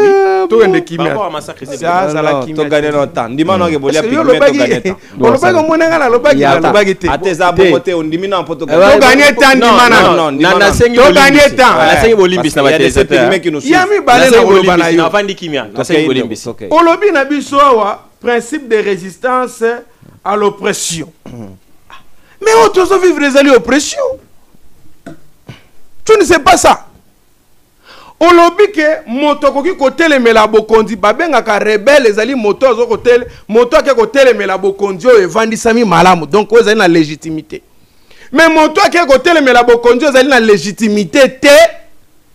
To ende kimia. Rapport à massacre c'est ça la kimia. To gagner longtemps. Ndimana ke bolia pigme to gagner temps. Olobaka monenga na lobaki te. Ateza bomote ondimina en poto. To gagner temps ndimana. Non, na sengi to gagner temps. Na sengi bolimbis na bateza. Yami balé na oloba na yo. Na vandi kimia. Na sengi bolimbis. Olobi na biso wa principe de résistance à l'oppression. Mais on doit vivre les oppressions. Tu ne sais pas ça. On lobby que moto qui côté les melabokondi babenga ka rebelle les ali moto zo côté moto qui côté les melabokondi et vandi sami malamu donc vous avez la légitimité. Mais moto qui côté les melabokondi vous avez la légitimité té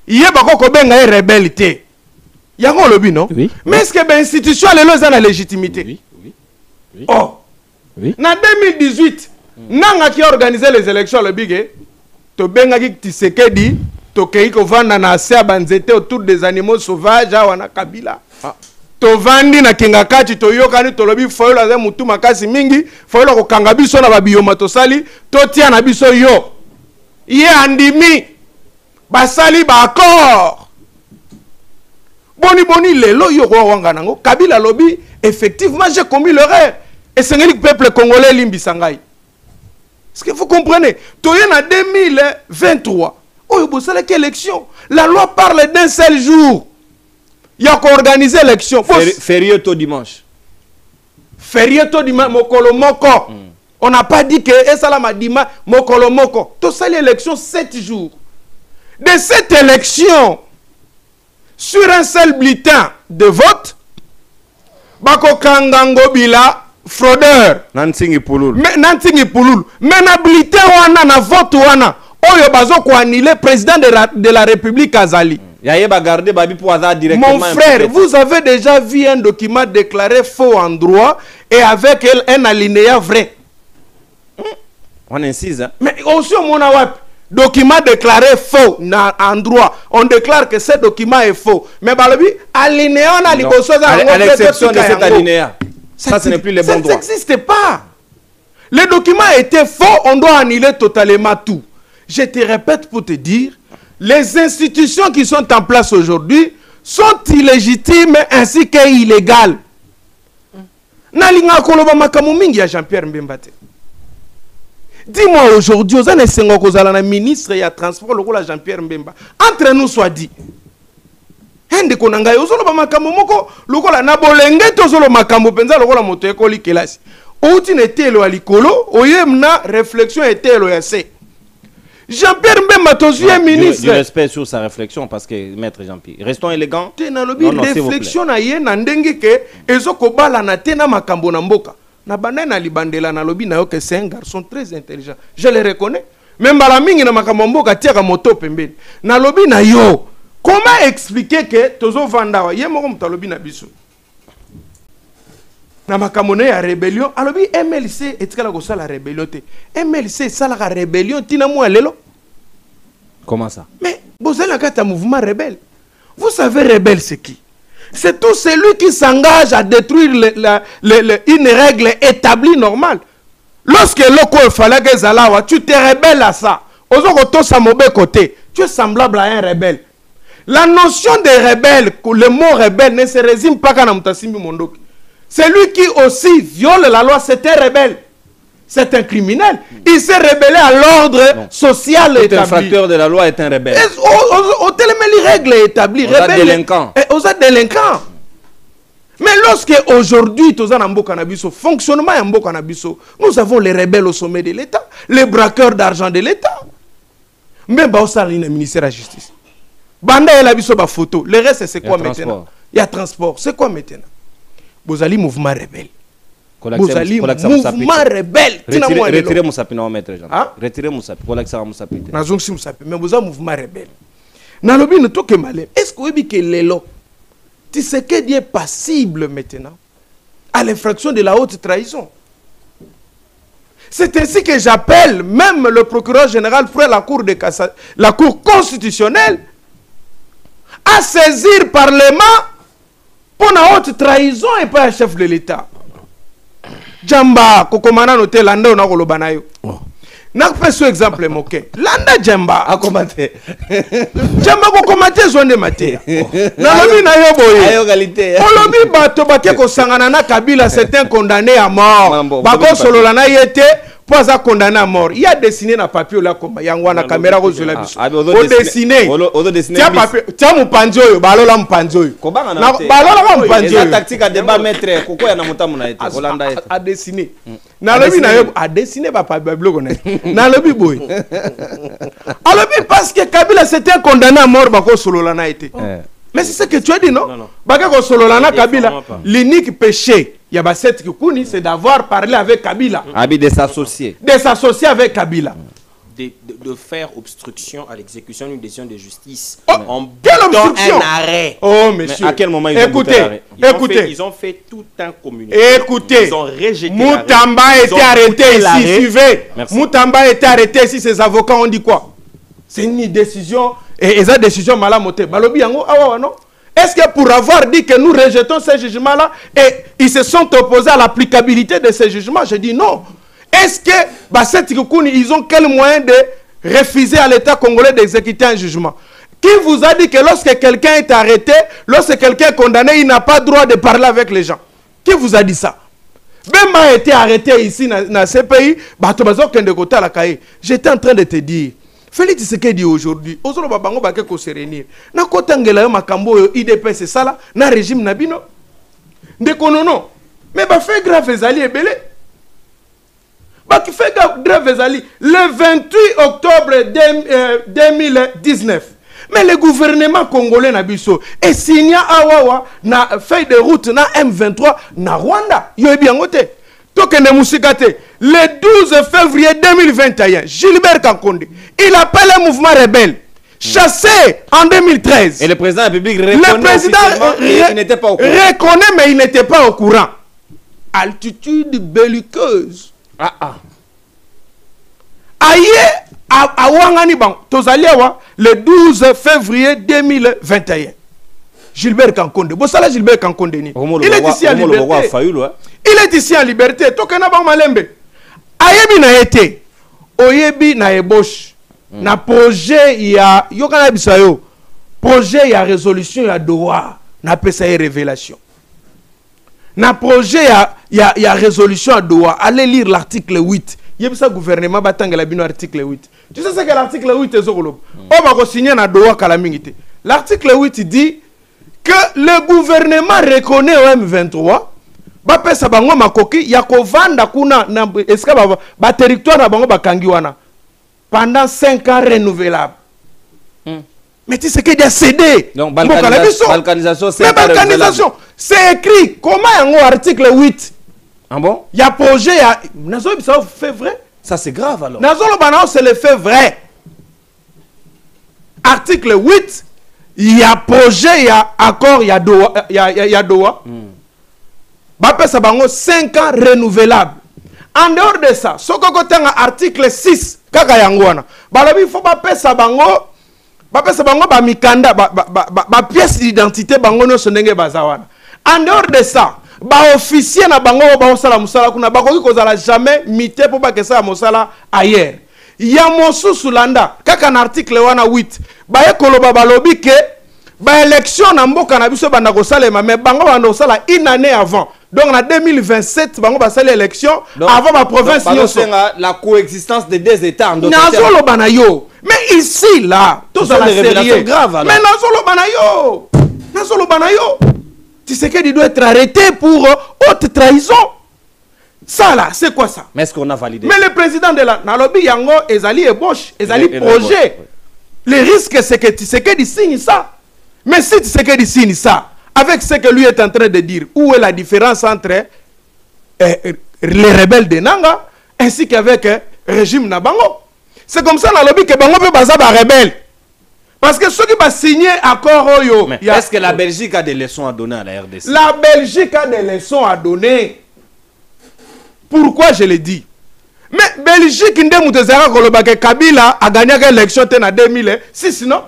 yé bako ko benga e rebelle té. Yango lobby non? Oui. Mais est-ce que ben institution les lois ont la légitimité? Oui. Oh. Oui. En 2018, nanga qui a organisé les élections le big to benga ki Tshisekedi to keiko vanda na ase banzete autour des animaux sauvages wana Kabila. To vandi na kingakati to yokani to lobi foyolo aze mutu makasi mingi foyolo ko kanga biso na babiyoma to sali to tia na biso yo. Ye andimi basali ba accord. Boni lelo yo wanga nango Kabila lobby effectivement j'ai commis l'erreur et c'est le peuple congolais limbisangai. Est-ce que vous comprenez? Toyen en 2023 oh vous savez quelle élection la loi parle d'un seul jour. Il y a qu'à organiser l'élection. Férié tôt dimanche. Férié tôt dimanche mokolo moko. On n'a pas dit que Esalama dimanche mokolo moko. Tout ça l'élection 7 jours. De cette élection sur un seul bulletin de vote, Bako Kangango Bila, fraudeur. Nantingi Pouloul. Mais na bulletin wana na vote wana, oyo bazo ko annuler président de la République Azali. Mon frère, vous avez déjà vu un document déclaré faux en droit et avec un alinéa vrai. On insiste. Hein? Mais aussi au Monawap. Document déclaré faux en droit. On déclare que ce document est faux. Mais balobi, alinéa, on a à l'exception de cet alinéa. Ça, ce n'est plus les bons droits. Ça n'existe pas. Le document était faux, on doit annuler totalement tout. Je te répète pour te dire, les institutions qui sont en place aujourd'hui sont illégitimes ainsi qu'illégales. Nalinga koloba makamu mingi ya Jean-Pierre Mbembate. Dis-moi aujourd'hui, aux années 50, aux années ministre et à transport, le rôle Jean-Pierre Mbemba. Entre nous soit dit. Hende konanga yo solo ba makambo moko lokola na bolenge to solo makambo penza lokola moto ekoli kelasi. Outi netelo alikolo, oyemna réflexion etelo ya se. Jean-Pierre Mbemba tozuye ministre. Du respect sur sa réflexion parce que maître Jean-Pierre. Restons élégants. Tena lobi réflexion na ye na ndenge ke ezoko bala na tena makambo na mboka. Na banana libandela na lobi na yo que c'est un garçon très intelligent. Je le reconnais. Même bala mingi na makambo mboka tiaka moto pembeni. Na lobi na yo. Comment expliquer que tozo vandawa ye moko mutalobi na biso. Na makambo ya rébellion, alobi MLC etikala ko sala rébellion te. MLC sala ka rébellion tina mo lelo. Comment ça? Mais vous avez un mouvement rebelle. Vous savez rebelle c'est qui? C'est tout celui qui s'engage à détruire une règle établie normale. Lorsque l'oko fallait que Zalawa, tu te rebelles à ça. Ozokoto sa mauvais côté, tu es semblable à un rebelle. La notion de rebelle, le mot rebelle ne se résume pas qu'à Mutasimbi Mondoki. Celui qui aussi viole la loi, c'est un rebelle. C'est un criminel. Il s'est rebellé à l'ordre social établi. Tout infracteur de la loi est un rebelle. Au les règles établies. Aux délinquants. Aux délinquants. Mais lorsque aujourd'hui, fonctionnement nous avons les rebelles au sommet de l'État, les braqueurs d'argent de l'État. Mais le ministère de la Justice. Banda et la biso ba photo. Le reste, c'est quoi maintenant? Il y a transport. C'est quoi maintenant? Vous allez mouvement rebelle. Vous allez mouvement rebelle. Retirez Moussapi, non, maître Jean. Retirez Moussapi. Mais vous avez mouvement rebelle. Nalobi ne toque malin. Est-ce que vous avez que l'élo? Tu sais qu'il est passible maintenant à l'infraction de la haute trahison. C'est ainsi que j'appelle même le procureur général pour la cour de cassation, la cour constitutionnelle, à saisir le Parlement pour la haute trahison et pas un chef de l'État. Jamba, kokomana note landa ona kolobana yo. Na peso exemple moke. Landa Jamba a commenter. Jamba ko commenter zone mate. Na lobi na yo boye. Ayo qualité. Olobi bato bake ko sangana na Kabila certains condamnés à mort. Bako solo la na yete pas à condamner à mort. Il y a dessiné na papier là comme yangwa na caméra ko zola biso. O dessiné. O dessiné. Tiens papier, tiens mon panjo yo, balola mpanjo yo. Kobanga na te. Balola mpanjo yo. La tactique à débat maître koko ya na mutamu na ete. Holanda ete. A dessiner. Na lobi na yo a dessiner ba papier blog na. Na lobi boy. Alobi parce que Kabila c'était condamné à mort bako solo la na ete. Mais c'est ce que tu as dit non? Bako solo la na Kabila, l'unique péché il y a cette Kikouni, c'est d'avoir parlé avec Kabila. De s'associer. De s'associer avec Kabila. De faire obstruction à l'exécution d'une décision de justice. Quelle obstruction? Un arrêt. Oh, monsieur. Mais à quel moment ils ont écoutez. Ils ont fait tout un communiqué. Écoutez. Ils ont rejeté Moutamba a été arrêté ici. Suivez. Moutamba a été arrêté ici. Ses avocats ont dit quoi? C'est une décision. Et cette décision malamoté. Balobi yango awa non? Est-ce que pour avoir dit que nous rejetons ces jugements-là et ils se sont opposés à l'applicabilité de ces jugements? Je dis non. Est-ce que ils ont quel moyen de refuser à l'État congolais d'exécuter un jugement? Qui vous a dit que lorsque quelqu'un est arrêté, lorsque quelqu'un est condamné, il n'a pas droit de parler avec les gens? Qui vous a dit ça? Même a été arrêté ici dans ce pays, j'étais en train de te dire, Félix Tshisekedi aujourd'hui, ozolo babango bake ko serenir. Na kotangela yo makambo yo IDP c'est ça là, na régime nabino. Ndeko nono. Mais ba fait grave ezali ebele. Ba qui fait grave ezali le 28 octobre 2019. Mais le gouvernement congolais na biso et signa awawa na feuille de route na M23 na Rwanda. Yo ebiangote. Tokende musikate. Le 12 février 2021, Gilbert Kankonde, il appelle un mouvement rebelle, chassé en 2013. Et le président de la République reconnaît, il n'était pas au courant. Reconnaît, mais il n'était pas au courant. Altitude belliqueuse. Aïe, à Wangani Bang, Tozaliawa, le 12 février 2021. Gilbert Kankonde. Bossala Gilbert Kankonde. Il est ici en liberté. Il est ici en liberté. Tokena Bang Malembe. Ayebi na été. Oyebi na eboche. Na projet ya yokana bisayo. Projet ya résolution ya Doha. Na pesa ya révélation. Na projet ya résolution à Doha. Allez lire l'article 8. Yebisa gouvernement batangela bino article 8. Tu sais ce que l'article 8 est zokolo. On va signer na Doha kalamingite. L'article 8 dit que le gouvernement reconnaît au M23 ba pesa bango makoki ya kovanda kuna na eska ba territoire na bango bakangi wana pendant 5 ans renouvelables. Mais tu sais qu'il y a cédé. Donc balkanisation c'est balkanisation. C'est écrit comment yango article 8. Ah bon? Il y a projet ya nazo ça fait vrai. Ça c'est grave alors. Nazo lo banao c'est le fait vrai. Article 8 il y a projet, il y a accord, il y a Doha, il y a Doha. Bapé Sabango 5 ans renouvelables. En dehors de ça, ce que côté article 6, kaka yangwana. Balabi faut bapé Sabango ba mikanda ba pièce d'identité bango no sonenge bazawana. En dehors de ça, ba officier na bango ba osala musala kuna ba koki kozala jamais mité pour ba que ça musala ailleurs. Ya mosu sulanda kaka na article wana 8 ba ekoloba balobi ke ba élection na mboka na biso banda kosalema mais bango banda kosala une année avant donc en 2027 bango ba sala élection avant ma province nyonso la coexistence des deux états en d'autres termes nazolo bana yo mais ici là tout ça la sérieux grave mais nazolo bana yo tu sais qu'il doit être arrêté pour haute trahison. Ça là, c'est quoi ça? Mais est-ce qu'on a validé? Mais le président de la Nalobi Yango, Ezali ébauche, Ezali projet. Le risque c'est que Tshisekedi signe ça. Mais si Tshisekedi signe ça, avec ce que lui est en train de dire, où est la différence entre les rebelles de Nanga ainsi qu'avec le régime Nabango? C'est comme ça Nalobi que Bango peut baser ba rebelle. Parce que ceux qui vont signer accord Oyo. Est-ce que la Belgique a des leçons à donner à la RDC? La Belgique a des leçons à donner. Pourquoi je le dis? Mais Belgique, Kabila a gagné l'élection en 2006, non?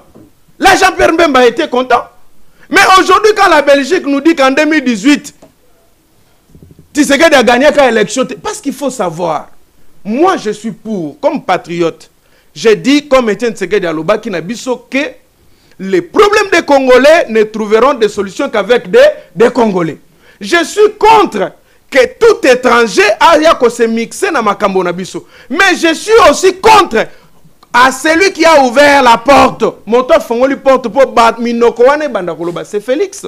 Là, Jean-Pierre Mbemba était content. Mais aujourd'hui, quand la Belgique nous dit qu'en 2018, Tshisekedi a gagné l'élection, parce qu'il faut savoir, moi je suis pour, comme patriote, j'ai dit, comme Etienne Tshisekedi Aloba, qui n'a biso que les problèmes des Congolais ne trouveront des solutions qu'avec des Congolais. Je suis contre que tout étranger aya ko se mixer na makambo na biso. Mais je suis aussi contre à celui qui a ouvert la porte. Moto fongoli porte pour bat minoko wane banda koloba, c'est Félix.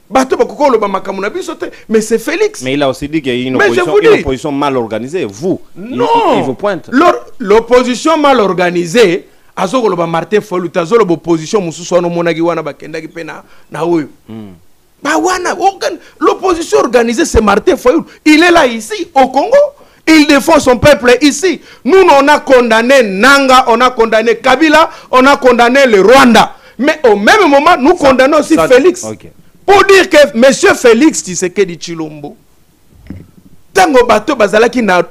Bato bakoko loba makambo na biso te, mais c'est Félix. Mais il a aussi dit qu'il y a une opposition mal organisée. Vous, non. Il vous pointe. L'opposition mal organisée, azoko loba Martin Fayulu, tazo loba opposition mususu wana monagi wana bakendaki pe na oyo. L'opposition organisée, c'est Martin Fayulu. Il est là ici, au Congo. Il défend son peuple ici. Nous, on a condamné Nanga, on a condamné Kabila, on a condamné le Rwanda. Mais au même moment, nous condamnons aussi Félix. Okay. Pour dire que M. Félix Tshisekedi Tshilombo, tango bato bazalaki na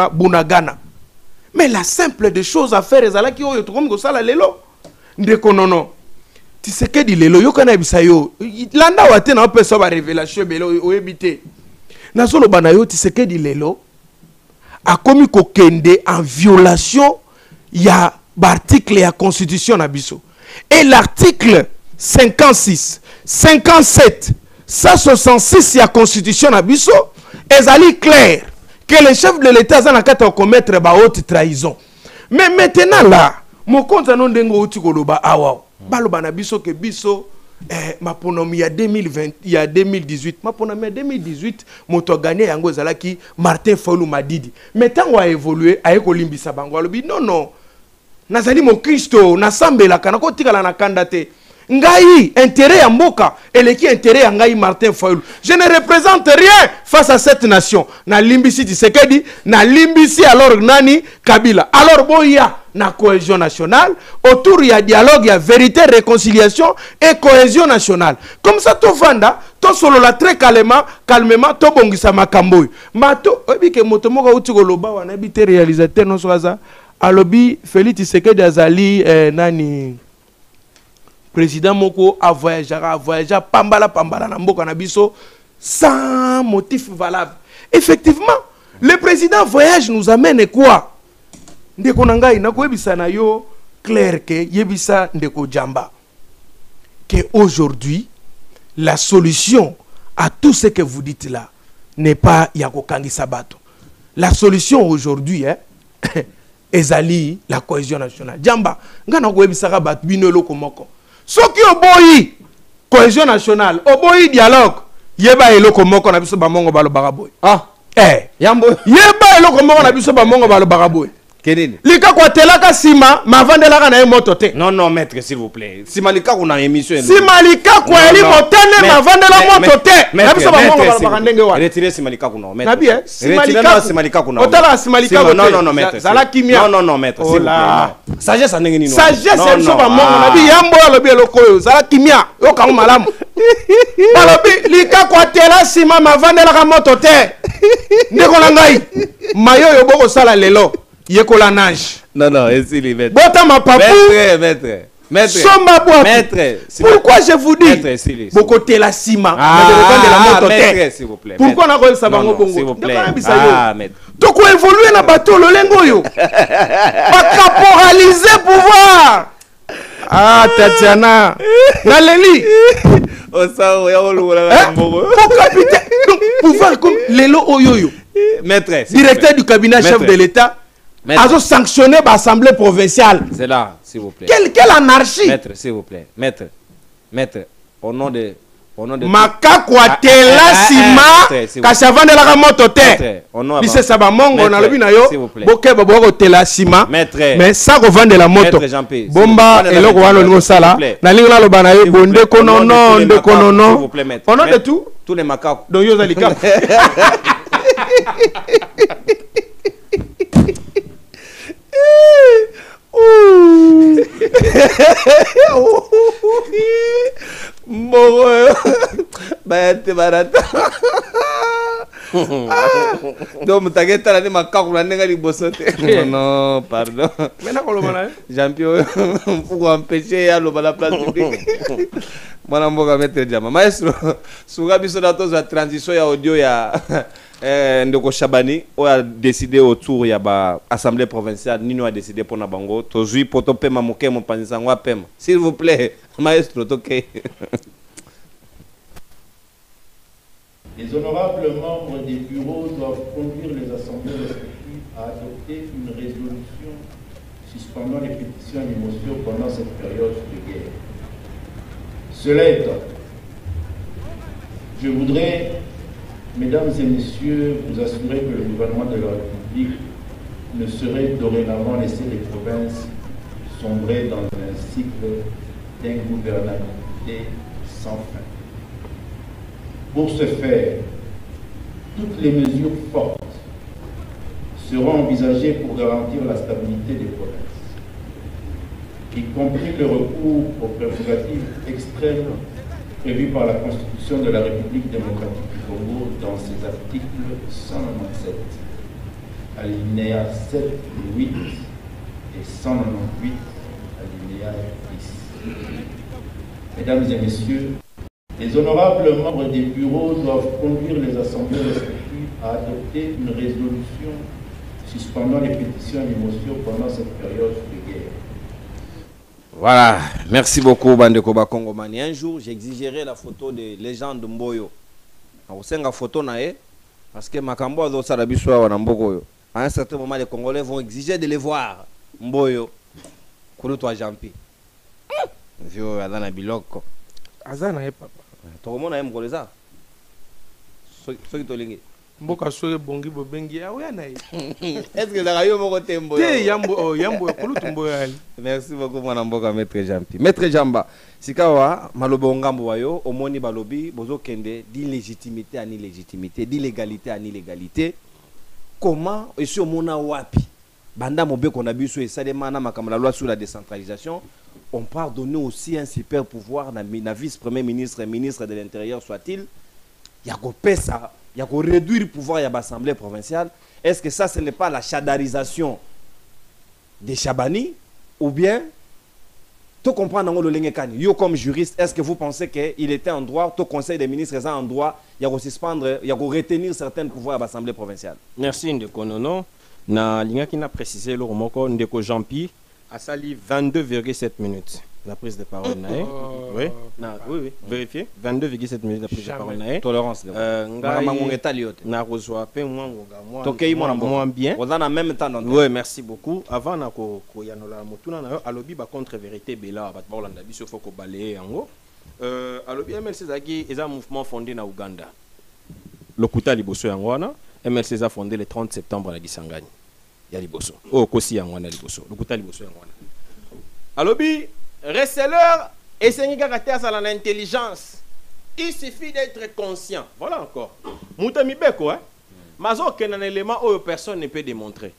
bunagana. Mais la simple des choses à faire, ezalaki oyo tokomi kosala lelo. Ndeko nono. Tshisekedi lelo yo kana bisa yo landa wate na opesa ba révélation belo oyebite na solo bana yo Tshisekedi lelo akomi kokende en violation ya article de la constitution na biso. Et l'article 56, 57, 166 de la constitution na biso, est clair que le chef de l'État a commettre une haute trahison. Mais maintenant là, mon compte non dengo uti koloba awa. Baloba na biso ke biso maponomi il y a 2020, il y a 2018, maponomi il y a 2018, moto gagné yango ezalaki Martin Fayulu Madidi. Mais tant a évolué, a ekolimbisa bango alobi non. Nazali mon Christo, na sambela kana ko tikala na kandate. Ngai intérêt ya mboka eleki intérêt ya ngai Martin Fayulu. Je ne représente rien face à cette nation. Na limbisi Tshisekedi, na limbisi alors nani Kabila. Alors boya na cohésion nationale, autour il y a dialogue, il y a vérité, réconciliation et cohésion nationale. Comme ça to vanda, to solo la très calmement, to bongisa makambo. Mato obi ke moto moko uti ko loba wana bité réalisateur non soaza. Alobi Félix Tshisekedi azali nani président moko a voyagé pambala na mboka na biso sans motif valable. Effectivement, le président voyage nous amène quoi? Ndeko nangai na koyebisa na yo clair que yebisa ndeko Jamba que aujourd'hui la solution à tout ce que vous dites là n'est pas yako kangisa bato. La solution aujourd'hui ezali la cohésion nationale. Jamba ngana koyebisa ka bato bino loko moko. Soki oboyi cohésion nationale, oboyi dialogue, yeba eloko moko na biso ba mongo balo baraboy. Ah, yambo yeba eloko moko na biso ba mongo balo baraboy. Kenini? Lika kwa telaka sima, ma vandela na moto te. Non, maître, s'il vous plaît. Sima lika kuna émission. Sima lika kwa eli motene, ma vandela moto te. Na biso ba mongo balo barandenge wa. Retirez sima lika kuna, maître. Nabi Sima lika kuna. Otala sima lika kuna. Non, maître. Zala kimia. Non, maître, s'il vous plaît. Sagesse a nengeni no. Sagesse ya biso ba mongo nabi yambo alobi eloko yo. Zala kimia. Yo ka malamu. Balobi lika kwa tela sima ma vandela ka moto te. Ndeko na ngai. Mayo yo boko sala lelo. Yekola nage. Non, essayez, maître. Bota ma papou. Maître. Soma boîte. Maître. Pourquoi je vous dis? Maître, beaucoup de la cima. Maître, s'il vous plaît. Pourquoi on a quoi ça va bongo? S'il vous plaît. Maître. Donc on évolue na bateau le lengo yo. Pas caporaliser pouvoir. Ah Tatiana. Naleli. O ça o ya o lula bongo. Pour capitaine. Donc pouvoir comme lelo oyoyo. Maître. Directeur du cabinet chef de l'État. A sanctionné l'Assemblée provinciale. C'est là, s'il vous plaît. Quelle anarchie. Maître, s'il vous plaît. Maître, au nom de... Makakwa tela sima kashavande la moto te. Lise saba mongo na lobi na yo. Boke babo tela sima. Mais ça ko vendre la moto. Bomba eloko wano ngo sala. Na lingo la loba na yo bonde kono non de kono non. On a de tout. Tous les macacos. Donc yo zalika. Bête barata. Donc mutageta la ni makaku na nenga libosote. Non, pardon. Maintenant qu'on le mana. Jean-Pierre pour empêcher ya lo la place publique. Mwana mboka mettre jama. Maestro, suga biso da toza transition ya audio ya Ndeko Chabani a décidé autour ya ba assemblée provinciale Nino a décidé pour na bango tozui poto pema moke mo panisa ngwa pema. S'il vous plaît, maestro toke. Les honorables membres des bureaux doivent conduire les assemblées respectives à adopter une résolution suspendant les pétitions et motions pendant cette période de guerre. Cela étant, je voudrais, mesdames et messieurs, vous assurer que le gouvernement de la République ne saurait dorénavant laisser les provinces sombrer dans un cycle d'ingouvernabilité sans fin. Pour ce faire, toutes les mesures fortes seront envisagées pour garantir la stabilité des provinces, y compris le recours aux prérogatives extrêmes prévues par la Constitution de la République démocratique du Congo dans ses articles 197, alinéa 7 et 8 et 198, alinéa 10. Mesdames et messieurs, les honorables membres des bureaux doivent conduire les assemblées respectives à adopter une résolution suspendant les pétitions et les motions pendant cette période de guerre. Voilà, merci beaucoup Bandeko Bakongomani. Un jour, j'exigerai la photo de légende Mboyo. La photo nae parce que Makambo a d'autres Sarabiswa ou Nambogo. À un certain moment, les Congolais vont exiger de les voir. Mboyo, Kouroutoua Jampi. Vieux Adana Biloko. Azana e papa. Tout le monde a aimé ça. Ceux qui te linguent. Mboka soye bongi bobengi ya oya na ye. Est-ce que la radio m'a côté Mboyo? Te yambo yambo kulutumbo yali. Merci beaucoup mon Mboka Maître Jampi. Maître Jamba, sikawa malobo ngambo wayo omoni balobi bozo kende d'illégitimité à illégitimité, d'illégalité à illégalité. Comment et sur mona wapi banda mobe qu'on a bu sur esalema na makamala loi sur la décentralisation, on part donner aussi un super pouvoir na vice-premier ministre et ministre de l'Intérieur soit-il. Il y a qu'on pèse ça. Il y a qu'on réduire le pouvoir de l'Assemblée provinciale. Est-ce que ça, ce n'est pas la chadarisation des Chabani? Ou bien, tout comprendre le Lengekani. Yo, comme juriste, est-ce que vous pensez qu'il était en droit, tout conseil des ministres est en droit, il y a qu'on suspendre, il y a qu'on retenir certains pouvoirs à l'Assemblée provinciale? Merci Ndeko Nono. Na linga qui n'a précisé le remoko Ndeko Jampi a sali 22,7 minutes. La prise de parole nae. Oui, oui, vérifiez. 22,7 minutes la prise de parole nae. Tolérance. Na reçoit pe moi Tokei moins bien. On a en même temps. Oui, merci beaucoup. Avant na ko yanola motuna na alobi ba contre vérité bela ba Holanda biso faut ko balayer yango. Alobi MLC zaki eza mouvement fondé na Uganda. Lokuta liboso yango wana MLC a fondé le 30 septembre na Kisangani. Ya liboso. Oh kosi yango wana liboso. Lokuta liboso yango wana. Alobi receleur et c'est une l'intelligence. Il suffit d'être conscient. Voilà encore. Moutami beko, hein. Mais aucun élément où personne ne peut démontrer.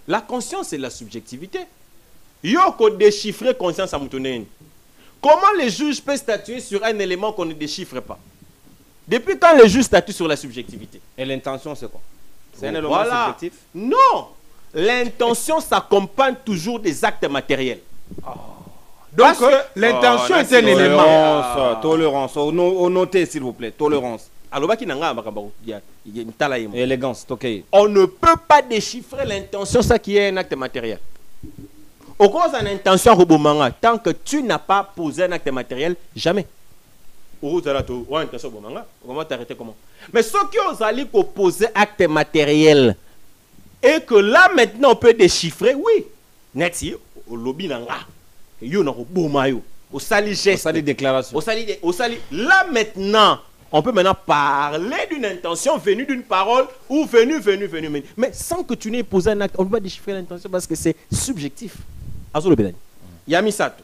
La conscience, c'est la subjectivité. Yoko déchiffrer conscience à Moutonene. Comment les juges peuvent statuer sur un élément qu'on ne déchiffre pas? Depuis quand les juges statuent sur la subjectivité? Et l'intention, c'est quoi? C'est un élément subjectif? Non. L'intention s'accompagne toujours des actes matériels. Donc, l'intention est un élément. Tolérance. Notez, s'il vous plaît. Tolérance. Élégance. On ne peut pas déchiffrer l'intention, ça qui est un acte matériel. Au cause d'une intention, tant que tu n'as pas posé un acte matériel, jamais. Mais ceux qui ont allé poser acte matériel et que là maintenant on peut déchiffrer, oui. Neti, au lobby nanga. Yo na bomayo au sali geste, au sali déclaration, au sali là maintenant on peut maintenant parler d'une intention venue d'une parole ou venue mais sans que tu n'aies posé un acte. On ne peut pas déchiffrer l'intention parce que c'est subjectif. Azolo bedani yami sato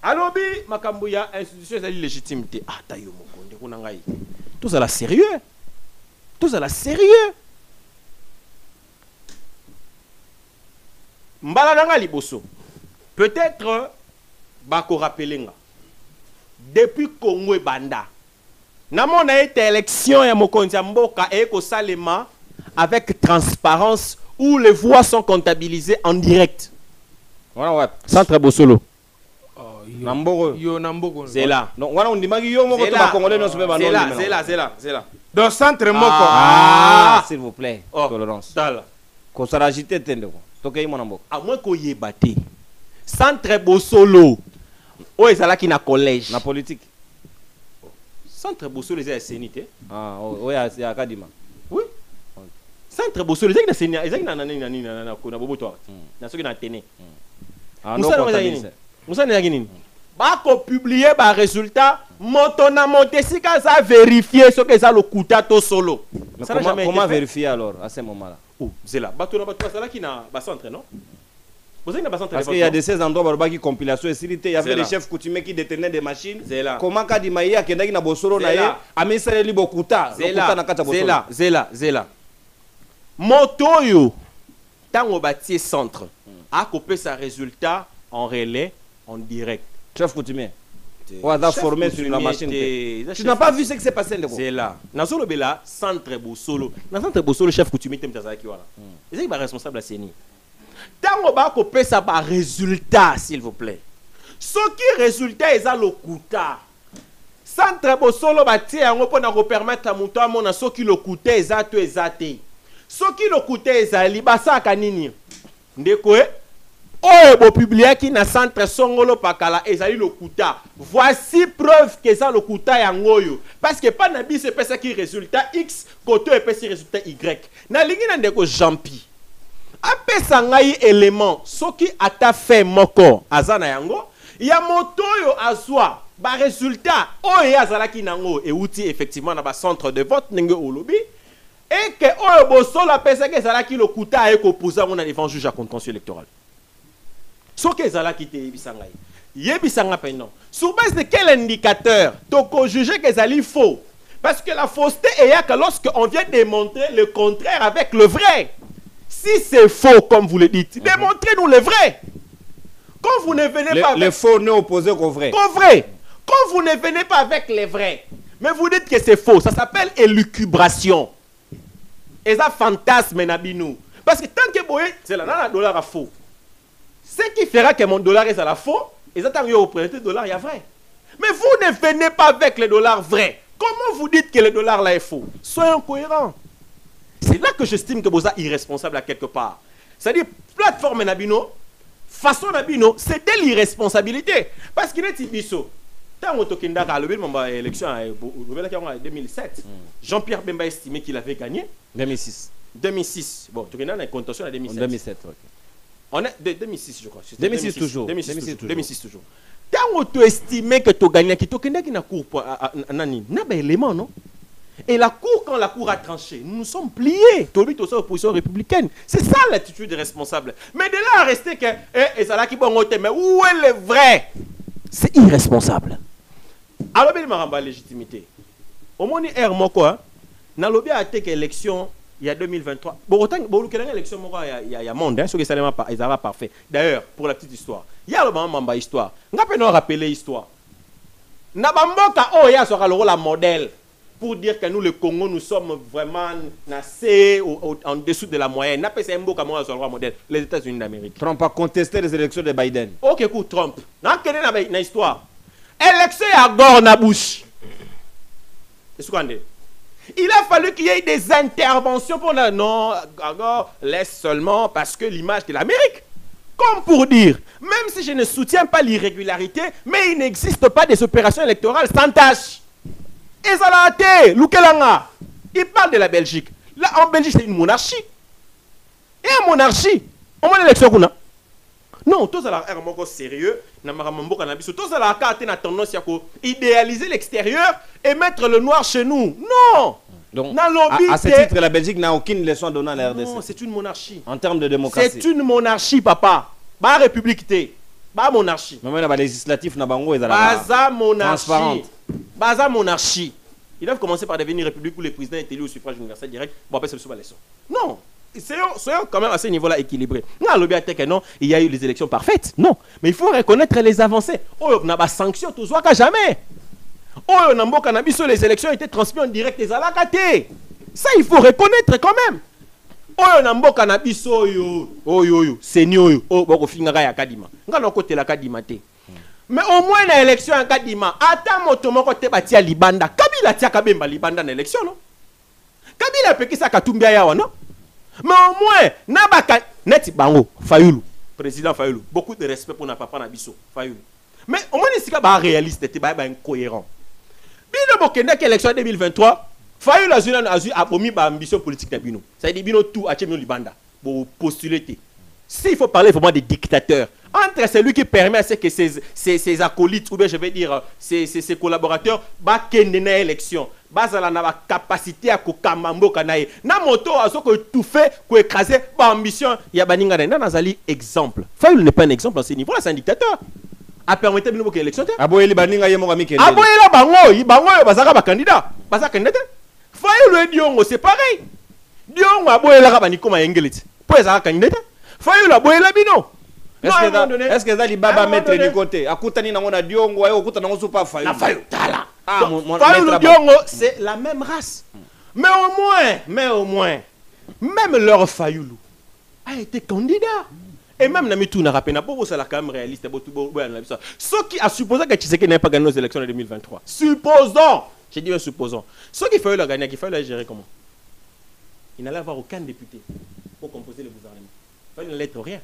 alobi makambuya institution de légitimité tayo mokonde kuna ngai tout ça là sérieux, tout ça là sérieux. Mbala nanga liboso peut-être bako rappelenga depuis Congo et Banda namon a été élection ya mokonzi mboka et ko salema avec transparence où les voix sont comptabilisées en direct. Voilà ouais. Centre Bosolo. Nambogo. Yo Nambogo. C'est là. Donc voilà on dit magi yo moko to ba congolais no se ba non. C'est là. Dans centre moko. S'il vous plaît. Tolérance. Tala. Ko sarajité tendeko. Tokei mon Nambogo. À moins ko yebate. Centre Bosolo. Oh, et ça là qui na collège. Na politique. Centre Bosolo les sénité. Ah, oui, c'est Akadima. Oui. Centre Bosolo les sénité, ils na bobo toi. Na ceux qui na tene. Ah non, Moussa na gini. Ba ko publier ba résultat, montona monter si ka ça vérifier ce que ça le kuta to solo. Mais comment vérifier alors à ce moment-là? Oh, c'est là. Ba to na ba ça là qui na ba centre non? Parce qu'il y a de ces endroits qui compilation et il y avait des chefs coutumiers qui détenaient des machines. Comment Kadimaïa qui est dans Bosoro naïe a mis ça libo kuta. C'est là. Motoyo tango bâti centre a coupé sa résultat en relais en direct. Chef coutumier. On a formé sur la machine. Tu n'as pas vu ce qui s'est passé? C'est là. Dans le Bela centre Bosolo. Dans centre Bosolo chef coutumier temtazaki wala. Il est responsable à Seni. Tango ba ko pesa ba résultat s'il vous plaît. Ce qui résultat est à l'okuta. Centre Bosolo ba tie yango pona ko permettre à muto amona ce qui l'okuta exact exacté. Ce qui l'okuta ezali ba saka nini? Ndeko oyo bo publiaki na centre Songolo Pakala ezali lokuta. Voici preuve que ça lokuta yangoyo. Parce que pas na biso pesa ki résultat X, koto epesi résultat Y. Na lingi na ndeko Jampi. Apesa ngai élément soki ata fait moko azana yango, ya moto yo azwa ba résultat oyo azalaki nango e outil effectivement na ba centre de vote ndenge olobi. Et que oyo bosolo apesa ke ezalaki lokuta e ko posa ngona devant juge à contentieux électoral. Ce que ezalaki te yebisanga yebisanga pendant. Sur base de quel indicateur toko juger que ezali faux? Parce que la fausseté est que lorsque on vient démontrer le contraire avec le vrai. Si c'est faux comme vous le dites, démontrez-nous le vrai. Quand vous ne venez pas avec le faux n'est opposé qu'au vrai. Qu'au vrai. Quand vous ne venez pas avec les vrais, mais vous dites que c'est faux, ça s'appelle élucubration. Et ça fantasme nabinu. Parce que tant que boye, c'est là, le dollar à faux. Ce qui fera que mon dollar est à la faux, et ça tant que vous prenez le dollar, il y a vrai. Mais vous ne venez pas avec le dollar vrai. Comment vous dites que le dollar là est faux? Soyons cohérents. C'est là que j'estime que vous êtes irresponsable à quelque part. C'est-à-dire, plateforme nabino, façon nabino, c'est de l'irresponsabilité. Parce qu'il est tibiso. Tant que tu as l'élection en 2007, Jean-Pierre Bemba estimait qu'il avait gagné. 2006. 2006. Bon, tu as une contention en 2007. 2007, ok. On est de 2006, je crois. 2006 toujours. 2006 toujours. Tant que tu estimais que tu as gagné, tu as gagné la cour pour Nani. Il y a un élément, non? Et la cour, quand la cour a tranché, nous nous sommes pliés. Tu as vu l'opposition républicaine. C'est ça l'attitude des responsables. Mais de là à rester que, et ça là qui bon, mais où est le vrai? C'est irresponsable. Alors, il m'a la légitimité. Au moins, il y a un quoi. Dans le bien à élection, il y a 2023. Bon, autant que l'élection, il y a monde, ce qui est pas parfait. D'ailleurs, pour la petite histoire, il y a le moment de l'histoire. On peut rappeler l'histoire. Nabamboka, oh, il y a ce modèle. Pour dire que nous, le Congo, nous sommes vraiment en dessous de la moyenne. C'est un beau modèle. Les États-Unis d'Amérique. Trump a contesté les élections de Biden. Ok, écoute, Trump. Dans quelle histoire? Élection à Gore na bouche. Il a fallu qu'il y ait des interventions pour dire non, Gore laisse seulement parce que l'image de l'Amérique. Comme pour dire, même si je ne soutiens pas l'irrégularité, mais il n'existe pas des opérations électorales sans tâche. Et ça l'a été, Lukelanga. Il parle de la Belgique. Là, en Belgique, c'est une monarchie. Et une monarchie, on a l'élection qu'on a. Non, tous à la R sérieux, tous à la carte na tendance à idéaliser l'extérieur et mettre le noir chez nous. Non. Donc, à ce titre, la Belgique n'a aucune leçon à donner à la RDC. Non, c'est une monarchie. En termes de démocratie. C'est une monarchie, papa. Pas république, pas monarchie. Mais même les législatifs, Baza monarchie. Baza monarchie. Ils doivent commencer par devenir république où les présidents est élu au suffrage universel direct. Bon, après, c'est le leçon. Non. Soyons quand même à ce niveau-là équilibrés. Non, il y a eu les élections parfaites. Non. Mais il faut reconnaître les avancées. Oh, on a des sanctions, tout ça, jamais. Oh, on a un cannabis, les élections étaient transmises en direct des alakatés. Ça, il faut reconnaître quand même. Oh, on a un cannabis, c'est new. Oh, on a un kadima. On a un côté la kadima. Mais au moins, dans l'élection en kadima, attends, mon côté batia libanda. Kabila tia kabemba libanda dans l'élection, non? Kabila peut ça katumbia yawa, non? Mais au moins, Nabaka, Neti Bango, Fayoulou, président Fayoulou, beaucoup de respect pour notre papa Nabiso, Fayoulou. Mais au moins, il y a un réaliste, incohérent. Bino Bokenda, qui élection 2023, Fayoulou a eu abomi ambition politique Nabino. Ça veut dire Bino tout à Tchemino Libanda, pour postuler. S'il faut parler vraiment des dictateurs, entre celui qui permet à ce que ses acolytes, ou bien je vais dire ses collaborateurs, bakende na élection, bazala na capacité à kokamambo kanaye, na moto azo ko tout fait, ko écraser ba ambition, ya baninga na nazali exemple. Fayoulou n'est pas un exemple à ce niveau-là, c'est un dictateur. A permettre bino ko élection te. Aboyeli baninga yemo ka mikende. Aboyela bango bazaka ba candidat, bazaka candidat. Fayoulou et Diongo c'est pareil. Diongo aboyela ka baniko ma yengeliti. Po ezaka candidat. Fayoulou aboyela bino. Est-ce que Zali Baba mettre du côté? Akutani na ngona Diongo ayo okuta na ngosu pa Fayoulou. Na Fayoulou tala. Fayoulou Diongo c'est la même race. Mais au moins, même leur Fayoulou a été candidat. Et même Namitou n'a rappelé, n'a pas ça quand même réaliste. Ce qui a supposé que Tshisekedi n'ait pas gagné aux élections de 2023. Supposons, j'ai dit supposons. Ce qu'il fallait gagner, qu'il fallait gérer comment? Il n'allait avoir aucun député pour composer le gouvernement. Il fallait ne l'être rien.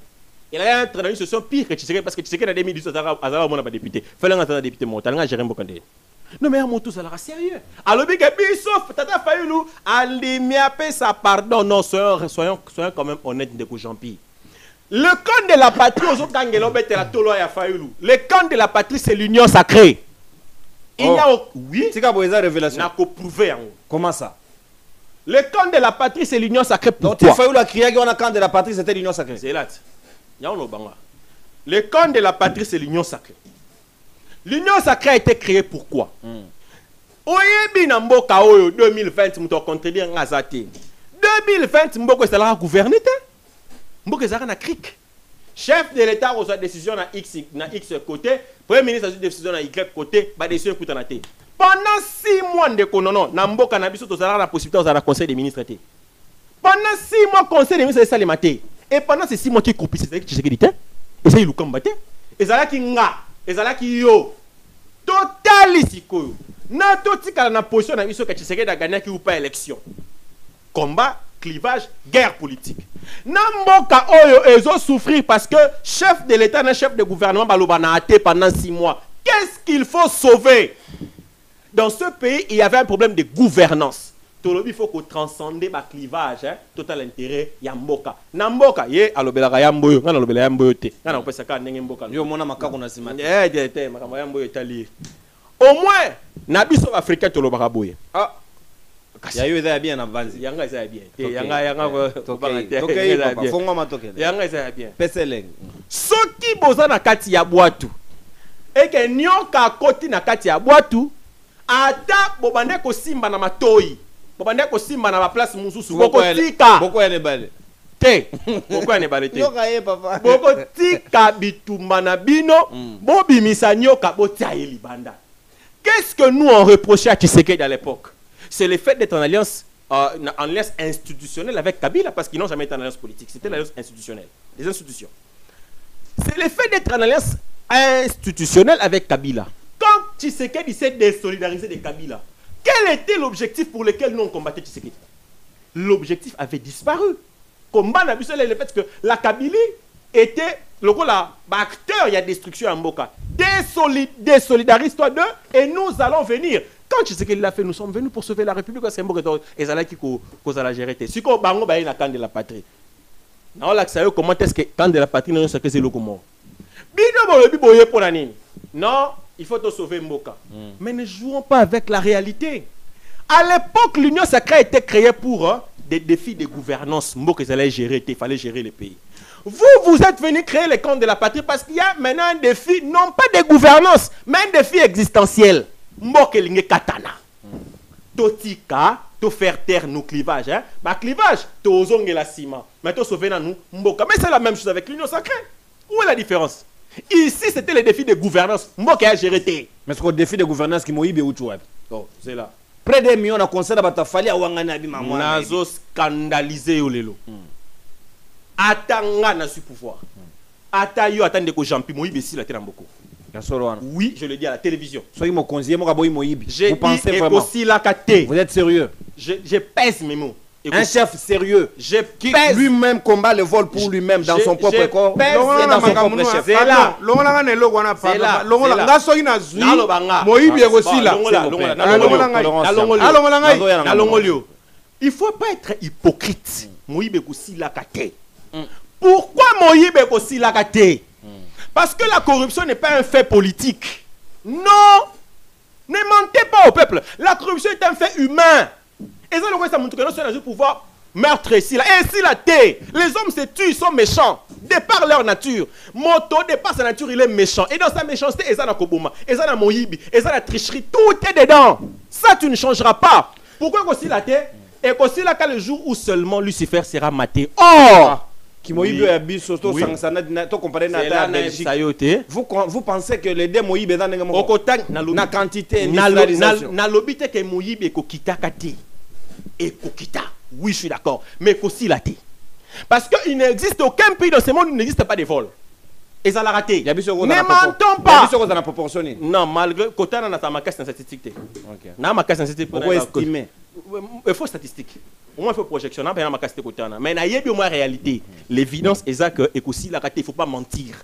Il a un train de situation pire que Tshisekedi parce que Tshisekedi a 2018 Azara mon député. Fallait un député montant, il a géré beaucoup de. Non mais mon tout ça sera sérieux. Alors big sauf Tata Fayulu alimiapé sa pardon non soyons quand même honnêtes de Jean-Pierre. Le camp de la patrie aux Kangelo bete la tolo ya Fayulu. Le camp de la patrie c'est l'union sacrée. Il y a oui, c'est quoi ça révélation? N'a qu'au prouver. Comment ça? Le camp de la patrie c'est l'union sacrée. Donc tu Fayulu a crié qu'on a camp de la patrie c'était l'union sacrée. C'est là. Le camp de la patrie c'est l'union sacrée. L'union sacrée a été créée pourquoi? Oyebi na mboka oyo 2020 muto contredire ngazate. 2020 mboko sala gouverner te. Mboko sala na cric. Chef de l'état reçoit décision na X côté, premier ministre a décision na Y côté, ba décision kutana te. Pendant 6 mois de konono na mboka na biso to sala na possibilité au conseil des ministres te. Pendant 6 mois conseil des ministres ça les maté. Et pendant ces 6 mois qui coupent c'est que Tshisekedi te. Et ça il lukamba te. Et ça qui nga, et ça qui yo. Totali sikoyo. Na totika na position na biso que Tshisekedi a gagné qui ou pas élection. Combat, clivage, guerre politique. Namboka oyo ezo souffrir parce que chef de l'état na chef de gouvernement baloba na até pendant 6 mois. Qu'est-ce qu'il faut sauver? Dans ce pays, il y avait un problème de gouvernance. Tolobi faut qu'on transcende ba clivage total intérêt ya mboka. Na mboka ye alobelaka ya mboyo, ngana alobela ya mboyo te. Ngana opesa ka ndenge mboka. Yo mona makako na simati. Te makamba ya mboyo tali. Au moins na biso africain tolobaka boye. Ah ya yo eza bien avanzi. Yanga eza bien. Yanga tokei papa fongo matokele. Yanga eza bien. Peseleng. Soki boza na kati ya bwatu. Eke nyoka koti na kati ya bwatu ata bobande ko simba na matoi. Bobande ko simba na ba place mususu boko tika. Boko ya nebale. Te. Boko ya nebale te. Nyoka ye papa. Boko tika bitumba na bino, bobimisa nyoka botia ye libanda. Qu'est-ce que nous on reprochait à Tshisekedi à l'époque? C'est le fait d'être en alliance institutionnelle avec Kabila, parce qu'ils n'ont jamais été en alliance politique. C'était l'alliance institutionnelle, les institutions. C'est le fait d'être en alliance institutionnelle avec Kabila. Quand Tshisekedi s'est désolidarisé de Kabila, quel était l'objectif pour lequel nous on combattait Tshisekedi? L'objectif avait disparu. Combat n'a vu le fait que la Kabylie était le acteur, il y a destruction en Mboka. Désolidarise-toi d'eux et nous allons venir. Quand Tshisekedi l'a fait, nous sommes venus pour sauver la République. C'est Mboka et ça qui cause la gérer. Si on bango ba na camp de la patrie. Non là ça comment est-ce que camp de la patrie non c'est que c'est le comment. Bino bo boye pour la nini. Non, il faut te sauver Mboka. Mais ne jouons pas avec la réalité. À l'époque, l'Union sacrée a été créée pour des défis de gouvernance. Mboka allait gérer, il fallait gérer le pays. Vous êtes venus créer les camps de la patrie parce qu'il y a maintenant un défi, non pas de gouvernance, mais un défi existentiel. Mboka linge katana. Totika, to faire taire nos clivages. Bah clivage, to zonge la ciment. Mais to sauver nous Mboka. Mais c'est la même chose avec l'Union sacrée. Où est la différence? Ici, c'était le défi de gouvernance. Mboka a géré. Mais c'est le défi de gouvernance qui m'a eu ou tu as. Oh, c'est là. Près des millions de conseils à Fali à Wangana Abima. Nazo scandalisé au lelo. Atanga na su pouvoir. Atayo attendez que Jean-Pierre Moïbe ici la terre beaucoup. Oui, je le dis à la télévision. Soyez mon conseiller, mon raboy Moïbe. Vous pensez vraiment? Vous êtes sérieux? Je pèse mes mots. Un chef sérieux qui lui-même combat le vol pour lui-même dans son propre corps et dans son propre chef. C'est là. Il ne faut pas être hypocrite. Pourquoi Moïbe est la kate? Parce que la corruption n'est pas un fait politique. Non. Ne mentez pas au peuple. La corruption est un fait humain. Et ça, ça montre que nous sommes pouvoir meurtre ici. Et ici, la terre. Les hommes se tuent, ils sont méchants. De par leur nature. Moto, de par sa nature, il est méchant. Et dans sa méchanceté, ils ont Koboma, ils ont Moïbi, ils ont la tricherie. Tout est dedans. Ça, tu ne changeras pas. Pourquoi aussi la terre? Et aussi là, le jour où seulement Lucifer sera maté. Or! Vous pensez que les deux Moïbe na quantité na lobité que Moïbe kokita kati et kokita. Oui, je suis d'accord, mais aussi la té. Parce qu'il n'existe aucun pays dans ce monde où il n'existe pas de vol. Et ça l'a raté. Ne mentons pas. Non, malgré Kotana n'a pas ma casse statistique. Na ma casse statistique. Pourquoi estimer? Il faut statistique. au moins il faut projection, mais il y a réalité. L'évidence est que il ne faut pas mentir.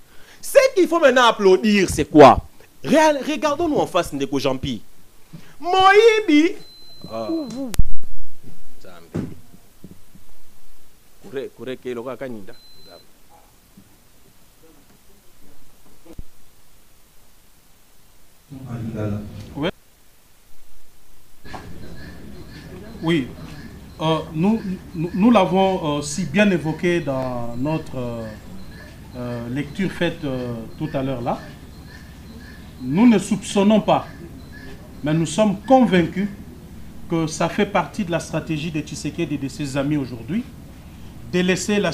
Ce qu'il faut maintenant applaudir, c'est quoi? Regardons-nous en face de Jampi. Moïbi. Oui, nous l'avons si bien évoqué dans notre lecture faite tout à l'heure là. Nous ne soupçonnons pas, mais nous sommes convaincus que ça fait partie de la stratégie de Tshisekedi et de ses amis aujourd'hui, de laisser la